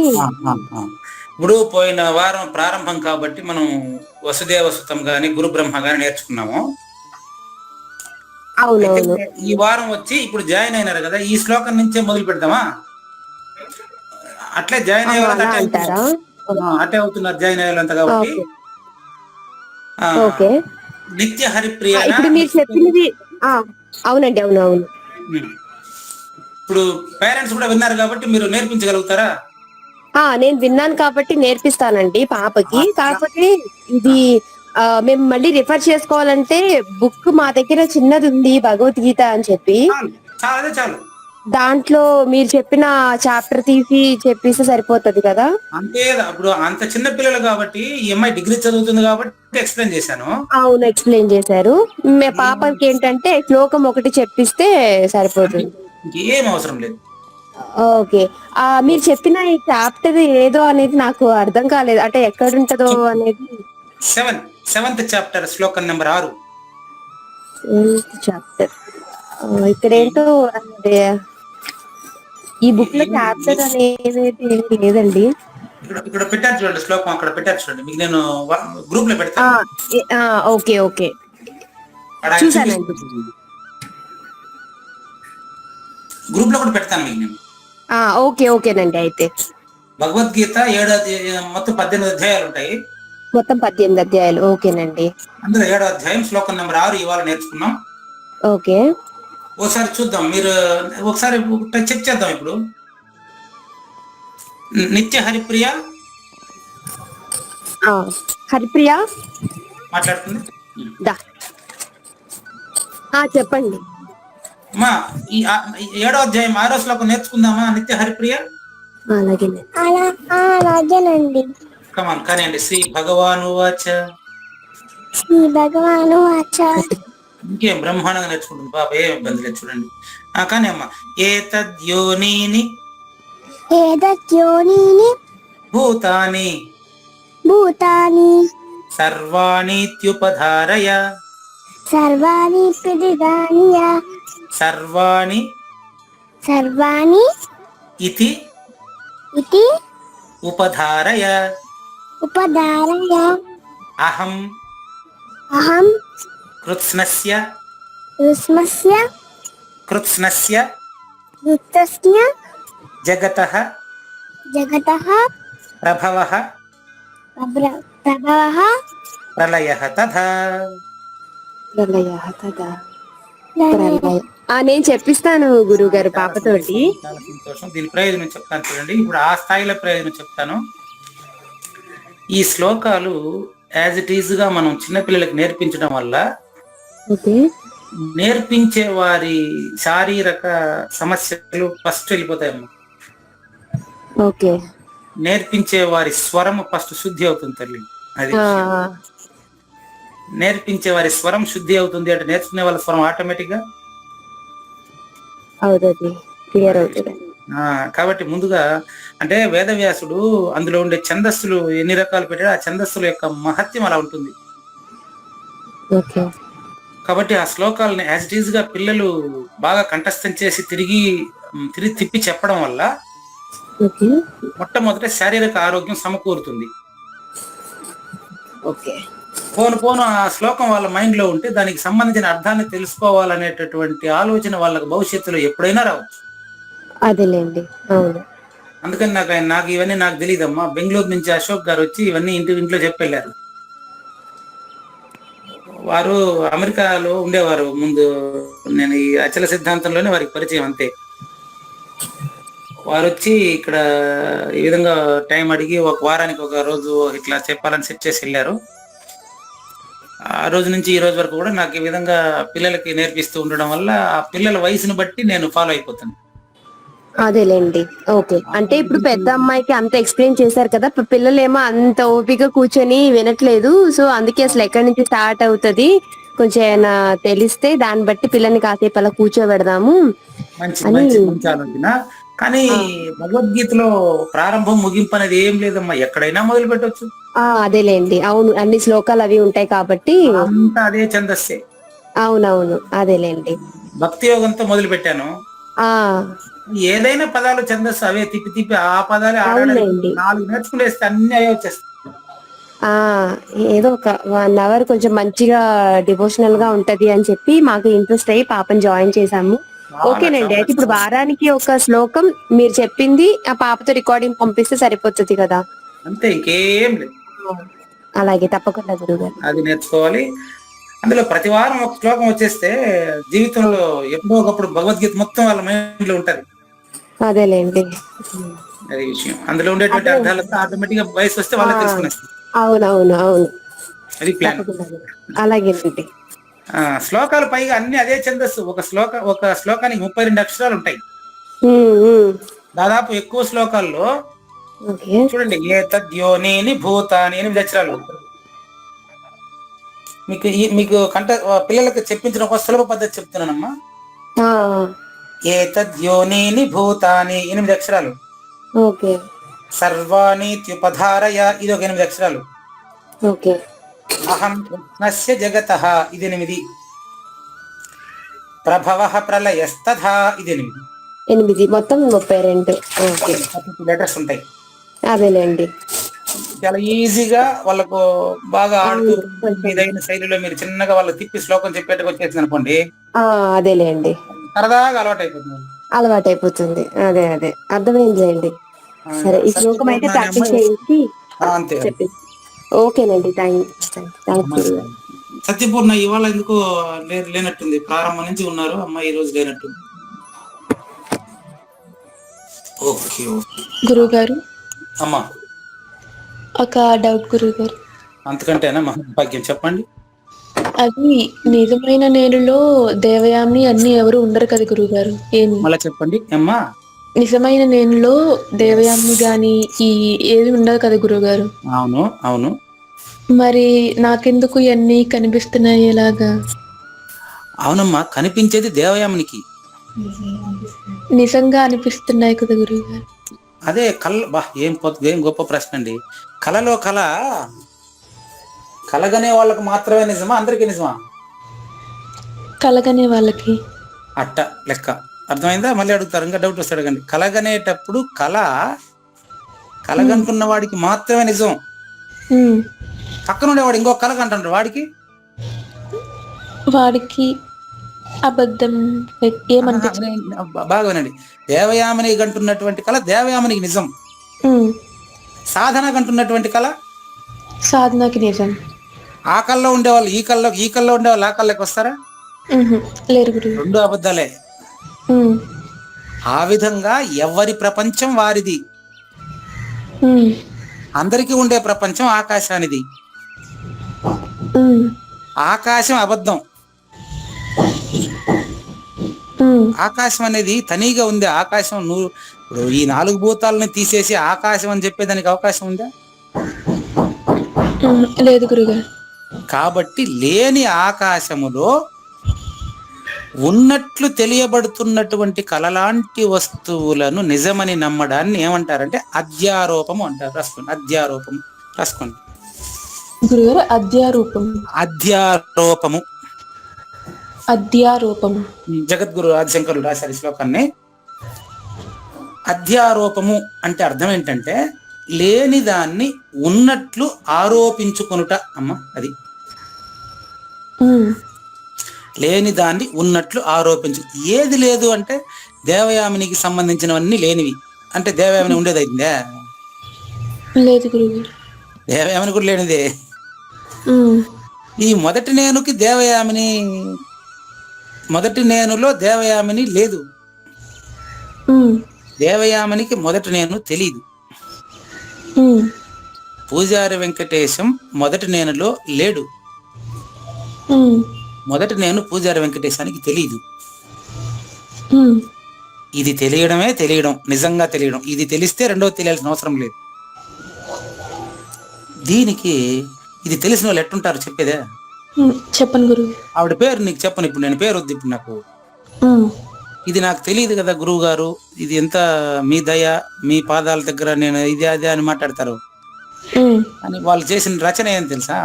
Speaker 1: ఇప్పుడు పోయిన వారం ప్రారంభం కాబట్టి మనం వసుదేవ సుతం గాని గురు బ్రహ్మ గాని నేర్చుకున్నాము.
Speaker 4: అవునవును.
Speaker 1: ఈ వారం వచ్చి ఇప్పుడు జాయిన్ అయినారు కదా, ఈ శ్లోకం నుంచే మొదలు పెడదామా? అట్లే జాయిన్ అయ్యే
Speaker 4: అంటారా?
Speaker 1: అట్టే అవుతున్నారు జాయిన్ అయ్యేంత కాబట్టి.
Speaker 4: ఓకే.
Speaker 1: నిత్య హరిప్రియ.
Speaker 4: ఇప్పుడు మీరు చెప్పినది అవునండి. అవునవును.
Speaker 1: ఇప్పుడు పేరెంట్స్ కూడా విన్నారు కాబట్టి మీరు నేర్పించగలుగుతారా?
Speaker 4: నేను విన్నాను కాబట్టి నేర్పిస్తానండి పాపకి. కాకపోతే ఇది మేము మళ్ళీ రిఫర్ చేసుకోవాలంటే బుక్ మా దగ్గర చిన్నది ఉంది, భగవద్గీత అని చెప్పి.
Speaker 1: చాలు.
Speaker 4: దాంట్లో మీరు చెప్పిన చాప్టర్ తీసి చెప్పేస్తే సరిపోతుంది కదా?
Speaker 1: అంతే. ఇప్పుడు అంత చిన్న పిల్లలు కాబట్టి, ఈ అమ్మాయి డిగ్రీ చదువుతుంది కాబట్టి ఎక్స్ప్లెయిన్ చేశాను.
Speaker 4: అవును, ఎక్స్ప్లెయిన్ చేశారు. పాపకి ఏంటంటే శ్లోకం ఒకటి చెప్పిస్తే సరిపోతుంది.
Speaker 1: ఏం అవసరం లేదు.
Speaker 4: ఓకే. మీరు చెప్పిన ఈ చాప్టర్ ఏదో అనేది నాకు అర్థం కాలేదు, అంటే ఎక్కడ ఉంటదో అనేది.
Speaker 1: సెవెంత్ చాప్టర్ శ్లోకం నెంబర్ 6.
Speaker 4: చాప్టర్ ఇక్కడ ఏంటో ఈ బుక్ లో చాప్టర్ అనేది లేదండి.
Speaker 1: ఇక్కడ పెట్టారు చూడండి, శ్లోకం అక్కడ పెట్టారు చూడండి. మీకు నేను గ్రూప్ లో పెడతాను.
Speaker 4: ఓకే ఓకే, చూసానండి.
Speaker 1: గ్రూప్ లో కూడా పెడతాను మీకు నేను.
Speaker 4: ఓకే ఓకేనండి. అయితే
Speaker 1: భగవద్గీత 7 మొత్తం 18 అధ్యాయాలు ఉంటాయి.
Speaker 4: మొత్తం 18 అధ్యాయాలు. ఓకేనండి.
Speaker 1: అందులో 7వ అధ్యాయం శ్లోకం నెంబర్ 6 ఇవాళ నేర్చుకున్నాం.
Speaker 4: ఓకే.
Speaker 1: ఒకసారి చూద్దాం. మీరు ఒకసారి చెక్ చేద్దాం. ఇప్పుడు నిత్య హరిప్రియ
Speaker 4: హరిప్రియ
Speaker 1: మాట్లాడుతుంది.
Speaker 4: చెప్పండి
Speaker 1: అమ్మా. ఈ 7వ అధ్యాయం 6వ శ్లోకం నేర్చుకుందామా? నిత్య హరిప్రియ.
Speaker 2: అలాగేనండి.
Speaker 1: కమాన్ కానివ్వండి. శ్రీ భగవాను వాచ. ఇంకేం బ్రహ్మాండంగా నేర్చుకుంటుంది పాప, ఏం ఇబ్బంది లేదు. చూడండి. కానీ అమ్మా, ఏతద్యోనీని భూతాని సర్వాణీత్యుపధారయ సర్వాణి ఇతి ఉపధారయ అహం కృత్స్నస్య జగతః ప్రభవః ప్రళయః తథా.
Speaker 4: నేను చెప్పిస్తాను గురుగారు పాపతోటి.
Speaker 1: చాలా సంతోషం. దీని ప్రయోజనం చెప్తాను చూడండి. ఇప్పుడు ఆ స్థాయిలో ప్రయోజనం చెప్తాను. ఈ శ్లోకాలు యాజ్ ఇట్ ఈజ్ గా మనం చిన్నపిల్లలకి నేర్పించడం వల్ల నేర్పించే వారి శారీరక సమస్యలు ఫస్ట్ వెళ్ళిపోతాయమ్మా.
Speaker 4: ఓకే.
Speaker 1: నేర్పించే వారి స్వరం ఫస్ట్ శుద్ధి అవుతుంది తల్లి. అది నేర్పించే వారి స్వరం శుద్ధి అవుతుంది అంటే నేర్చుకునే వాళ్ళ స్వరం ఆటోమేటిక్ గా
Speaker 4: అవుతుంది, క్లియర్ అవుతుంది.
Speaker 1: కాబట్టి ముందుగా అంటే వేదవ్యాసుడు అందులో ఉండే ఛందస్సులు ఎన్ని రకాలు పెట్టాడు, ఆ ఛందస్సుల యొక్క మహత్యం అలా ఉంటుంది.
Speaker 4: ఓకే.
Speaker 1: కాబట్టి ఆ శ్లోకాలను యాజ్ ఇట్ ఈజ్ గా పిల్లలు బాగా కంఠస్థం చేసి తిరిగి తిప్పి చెప్పడం వల్ల
Speaker 4: ఓకే.
Speaker 1: మొట్టమొదట శారీరక ఆరోగ్యం సమకూరుతుంది.
Speaker 4: ఓకే.
Speaker 1: పోను ఆ శ్లోకం వాళ్ళ మైండ్ లో ఉంటే దానికి సంబంధించిన అర్థాన్ని తెలుసుకోవాలనేటటువంటి ఆలోచన వాళ్ళకి భవిష్యత్తులో ఎప్పుడైనా రావచ్చు.
Speaker 4: అదేలేండి. అవును.
Speaker 1: అందుకని నాకు ఇవన్నీ నాకు తెలియదమ్మా. బెంగళూరు నుంచి అశోక్ గారు వచ్చి ఇవన్నీ ఇంట్లో చెప్పెళ్ళారు. వారు అమెరికాలో ఉండేవారు ముందు. నేను ఈ అచల సిద్ధాంతంలోనే వారికి పరిచయం అంతే. వారు వచ్చి ఇక్కడ ఈ విధంగా టైం అడిగి ఒక వారానికి ఒక రోజు ఇట్లా చెప్పాలని సెట్ చేసి వెళ్ళారు. ఆ రోజు నుంచి ఈ రోజు వరకు కూడా నాకు ఈ విధంగా పిల్లలకి నేర్పిస్తూ ఉండడం వల్ల ఆ పిల్లల వయసును బట్టి నేను ఫాలో అయిపోతాను.
Speaker 4: అదేలేండి. ఓకే. అంటే ఇప్పుడు పెద్ద అమ్మాయికి అంత ఎక్స్ప్లెయిన్ చేశారు కదా, పిల్లలేమో అంత ఓపిక కూర్చొని వినట్లేదు. సో అందుకే అసలు ఎక్కడి నుంచి స్టార్ట్ అవుతుంది కొంచెం ఏమైనా తెలిస్తే దాన్ని బట్టి పిల్లల్ని కాసేపు అలా కూర్చోబెడదాము
Speaker 1: మంచి
Speaker 4: అని.
Speaker 1: మంచి మంచి ఆలోచన. కానీ భగవద్గీతలో ప్రారంభం ముగింపు అనేది ఏం లేదమ్మా, ఎక్కడైనా మొదలు పెట్టవచ్చు.
Speaker 4: అదేలేండి. అవును, అన్ని శ్లోకాలు అవి ఉంటాయి కాబట్టి
Speaker 1: అంతా అదే ఛందస్సే.
Speaker 4: అవునవును, అదేలేండి.
Speaker 1: భక్తి యోగంతో మొదలు పెట్టాను. ఏదైనా పదాలు ఛందస్సు అవే తిప్పి ఆ పదాలే
Speaker 4: అవునండి.
Speaker 1: 4 నేర్చుకునేస్తే అన్ని అవే వచ్చేస్తాయి.
Speaker 4: ఏదో ఒక 1 hour కొంచెం మంచిగా డివోషనల్ గా ఉంటది అని చెప్పి మాకు ఇంట్రెస్ట్ అయ్యి పాపని జాయిన్ చేశాము. ఓకేనండి. అయితే ఇప్పుడు వారానికి ఒక శ్లోకం మీరు చెప్పింది ఆ పాపతో రికార్డింగ్ పంపిస్తే సరిపోతుంది కదా?
Speaker 1: అంతే, ఇంకేం లేదు.
Speaker 4: అలాగే, తప్పకుండా గురుగారు.
Speaker 1: అది నేర్చుకోవాలి. అందులో ప్రతి వారం ఒక శ్లోకం వచ్చేస్తే జీవితంలో ఎప్పుడో ఒకప్పుడు భగవద్గీత మొత్తం వాళ్ళ మైండ్ లో ఉంటది.
Speaker 4: అదేలేండి.
Speaker 1: అది విషయం. అందులో ఉండేటువంటి అర్థాలతో ఆటోమేటిక్ గా వయసు వస్తే వాళ్ళే తెలుసుకునేస్తారు.
Speaker 4: అవునవును, అవును.
Speaker 1: అది ప్లాన్.
Speaker 4: అలాగేనండి.
Speaker 1: శ్లోకాలు పైగా అన్ని అదే ఛందస్సు. ఒక శ్లోకానికి 32 అక్షరాలు ఉంటాయి. దాదాపు ఎక్కువ శ్లోకాల్లో చూడండి, ఏ తద్యోని భూతాని 8 అక్షరాలు. మీకు పిల్లలకు చెప్పించిన ఒక సులభ పద్ధతి చెప్తున్నానమ్మా. ఏ తద్యోని భూతాని 8 అక్షరాలు.
Speaker 4: ఓకే.
Speaker 1: సర్వాణి త్యుపధారయ ఇది ఒక 8 అక్షరాలు.
Speaker 4: ఓకే.
Speaker 1: అహం కృష్ణస్య జగతః ఇది 8. ప్రభవః ప్రళయస్తథా ఇది
Speaker 4: 8. మొత్తం 32. ఓకే.
Speaker 1: 32 లెటర్స్ ఉంటాయి.
Speaker 4: అదేలేండి.
Speaker 1: చాలా ఈజీగా వాళ్ళకు బాగా ఆడుతూ ఇదైన శైలిలో మీరు చిన్నగా వాళ్ళకి తిప్పి శ్లోకం చెప్పేట్టుగా వచ్చేసింది అనుకోండి,
Speaker 4: అదేలేండి,
Speaker 1: సరదాగా అలవాటు అయిపోతుంది.
Speaker 4: అలవాటైపోతుంది. అదే అర్థమైందిలేండి. సరే, ఈ శ్లోకం అయితే ప్రాక్టీస్ చేయించి
Speaker 1: అంతే.
Speaker 4: ఓకేనండి. థ్యాంక్స్.
Speaker 1: సత్యపూర్ణ ఇవాళ ఎందుకు లేనట్టుంది? ప్రారంభం నుంచి ఉన్నారు, అమ్మాయి ఈ రోజు లేనట్టుంది. ఓకే
Speaker 3: గురుగారు,
Speaker 1: అమ్మా
Speaker 3: ఒక డౌట్ గురుగారు.
Speaker 1: అంతకంటేనా మహాభాగ్యం, చెప్పండి.
Speaker 3: అది నిజమైన నేనులో దేవయామి అన్ని ఎవరు ఉండరు కదా గురుగారు?
Speaker 1: మళ్ళా చెప్పండి అమ్మా.
Speaker 3: నిజమైన నేనులో దేవయామి గాని ఏది ఉండదు కదా గురుగారు?
Speaker 1: అవును అవును.
Speaker 3: మరి నాకెందుకు ఇవన్నీ కనిపిస్తున్నాయి ఎలాగా?
Speaker 1: అవునమ్మా, కనిపించేది దేవయామునికి.
Speaker 3: నిజంగా అనిపిస్తున్నాయి కదా గురుగారు?
Speaker 1: అదే ఏం గొప్ప ప్రశ్న అండి. కళలో కలగనే వాళ్ళకు మాత్రమే నిజమా, అందరికీ నిజమా?
Speaker 3: కలగనే వాళ్ళకి.
Speaker 1: అట్ట లెక్క అర్థమైందా? మళ్ళీ అడుగుతారు, ఇంకా డౌట్ వస్తాడు కండి. కలగనేటప్పుడు కలగనుకున్న వాడికి మాత్రమే నిజం. పక్కన ఉండేవాడు ఇంకో కలగంటాడు, వాడికి
Speaker 3: అబద్ధం.
Speaker 1: బాగా వినండి. దేవయామిని కంటున్నటువంటి కళ దేవయామినికి నిజం. సాధన కంటున్నటువంటి కళ
Speaker 3: సాధనకి నిజం.
Speaker 1: ఆ కళ్ళలో ఉండేవాళ్ళు ఈ కళ్ళలో ఉండేవాళ్ళు ఆ కళ్ళకి వస్తారా?
Speaker 3: లేరు గురు.
Speaker 1: 2 అబద్ధాలే. ఆ విధంగా ఎవరి ప్రపంచం వారిది. అందరికీ ఉండే ప్రపంచం ఆకాశానిది. ఆకాశం అబద్ధం. ఆకాశం అనేది తనీగా ఉంది. ఆకాశం ఇప్పుడు ఈ 4 భూతాలను తీసేసి ఆకాశం అని చెప్పేదానికి అవకాశం ఉందా?
Speaker 3: లేదు గురుగారు.
Speaker 1: కాబట్టి లేని ఆకాశములో ఉన్నట్లు తెలియబడుతున్నటువంటి కలలాంటి వస్తువులను నిజమని నమ్మడాన్ని ఏమంటారంటే అధ్యారోపము అంటారు. రాసుకోండి, అధ్యారోపము రాసుకోండి.
Speaker 3: గురుగారు అధ్యారూపం.
Speaker 1: అధ్యారోపము.
Speaker 3: అధ్యారోపము.
Speaker 1: జగద్గురు ఆదిశంకరులు రాశారు ఈ శ్లోకాన్ని. అధ్యారోపము అంటే అర్థం ఏంటంటే లేని దాన్ని ఉన్నట్లు ఆరోపించుకొనుట అమ్మ. అది లేని దాన్ని ఉన్నట్లు ఆరోపించు. ఏది లేదు అంటే దేవయామినికి సంబంధించినవన్నీ లేనివి అంటే దేవయామిని ఉండేది అయిందే?
Speaker 3: లేదు గురుగారు.
Speaker 1: దేవయామిని కూడా లేనిదే. ఈ మొదటి నేనుకి దేవయామిని, మొదటి నేనులో దేవయామిని లేదు. దేవయామినికి మొదటి నేను తెలియదు. పూజారి వెంకటేశం మొదటి నేనులో లేడు. మొదటి నేను పూజారి వెంకటేశానికి తెలియదు. ఇది తెలియడమే తెలియడం, నిజంగా తెలియడం. ఇది తెలిస్తే రెండోది తెలియాల్సిన అవసరం లేదు. దీనికి ఇది తెలిసిన వాళ్ళు ఎట్టుంటారు చెప్పేదే?
Speaker 3: చెప్పండి గురువు.
Speaker 1: ఆవిడ పేరు నీకు చెప్పను ఇప్పుడు, నేను పేరు వద్దు ఇప్పుడు నాకు. ఇది నాకు తెలియదు కదా గురువు గారు, ఇది ఎంత మీ దయ, మీ పాదాల దగ్గర నేను ఇది అదే అని మాట్లాడతారు అని వాళ్ళు చేసిన రచన ఏం తెలుసా?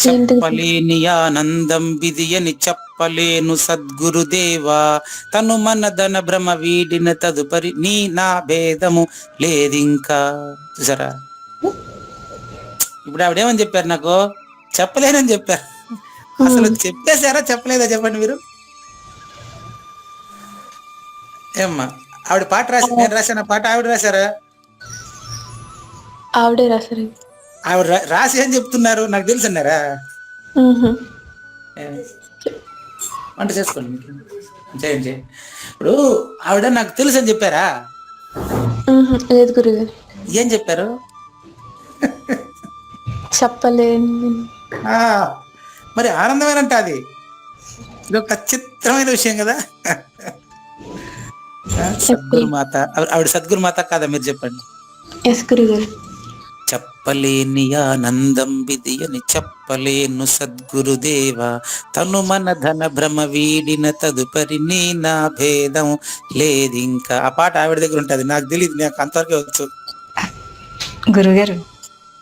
Speaker 1: చెప్పలేని ఆనందం విధియని చెప్పలేను సద్గురుదేవా, తను మనదన భ్రమ వీడిన తదుపరి నీ నా భేదము లేదింకా. చూసారా, ఇప్పుడు ఆవిడేమని చెప్పారు నాకు? చెప్పలేనని చెప్పారు. అసలు చెప్పేశారా చెప్పలేదా చెప్పండి మీరు? ఏమ్మా, ఆవిడ పాట రాసి నేను రాశాను పాట, ఆవిడ రాశారా?
Speaker 3: ఆవిడే రాశారు.
Speaker 1: ఆవిడ రాసి ఏం చెప్తున్నారు నాకు తెలుసు అన్నారా? వంట చేసుకోండి చేయండి. ఇప్పుడు ఆవిడ నాకు తెలుసు అని చెప్పారా?
Speaker 3: లేదు గురుగారు.
Speaker 1: ఏం చెప్పారు?
Speaker 3: చెప్పలేను.
Speaker 1: మరి ఆనందమేనంట అది. ఇది ఒక చిత్రమైన విషయం కదా. సద్గురుమాత, ఆవిడ సద్గురుమాత కాదా మీరు చెప్పండి?
Speaker 3: ఎస్ గురుగారు.
Speaker 1: చెప్పలేని ఆనందం విధి అని చెప్పలేను సద్గురుదేవా, తను మన ధన భ్రమ వీడిన తదుపరి నీ నా భేదం లేదింకా. ఆ పాట ఆవిడ దగ్గర ఉంటది, నాకు తెలియదు, నాకు అంతవరకే వచ్చు.
Speaker 5: గురుగారు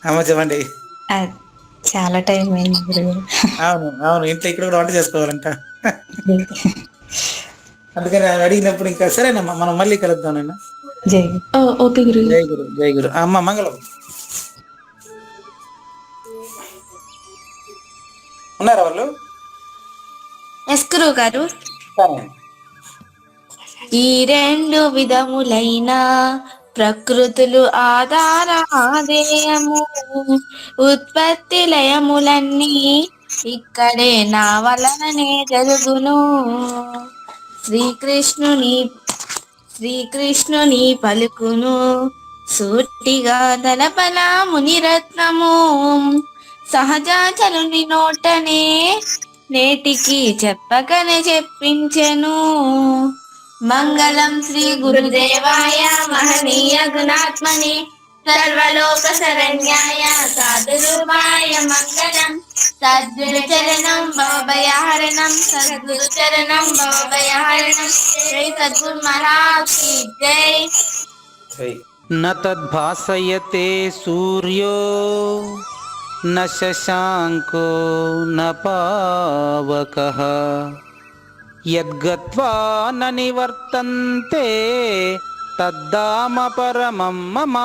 Speaker 1: అమ్మ చెప్పండి.
Speaker 5: చాలా టైం అయింది గురుగారు.
Speaker 1: అవును అవును, ఇంట్లో ఇక్కడ కూడా వంట చేసుకోవాలంట. అందుకని ఆయన అడిగినప్పుడు ఇంకా సరేనమ్మా మనం మళ్ళీ కలుద్దాం. నేను
Speaker 5: జై
Speaker 3: ఓకే గురు.
Speaker 1: జై గురు, జై గురు. అమ్మ మంగళం. ఉన్నారా వాళ్ళు?
Speaker 2: ఎస్ గురువు గారు. ఈ రెండు విధములైన ప్రకృతులు ఆధార ఆదేయము ఉత్పత్తి లయములన్నీ ఇక్కడే నా వలననే జరుగును. శ్రీకృష్ణుని పలుకును సూటిగా దళపల మునిరత్నము, సహజాచరుని నోటనే నేటికి చెప్పకనే చెప్పించెను. మంగళం శ్రీ గురుదేవాయ మహనీయ గుణాత్మని సర్వలోక శరణ్యాయ సాధురూపాయ మంగళం. సద్గురు చరణం భవభయహరణం, సద్గురు చరణం భవభయహరణం. జై సద్గురు మహారాజ్ కి జై.
Speaker 1: న తద్భాసయతే సూర్యో న శశాంకో న పావకః, యద్గత్వా న నివర్తంతే తద్ధామ పరమం మమ.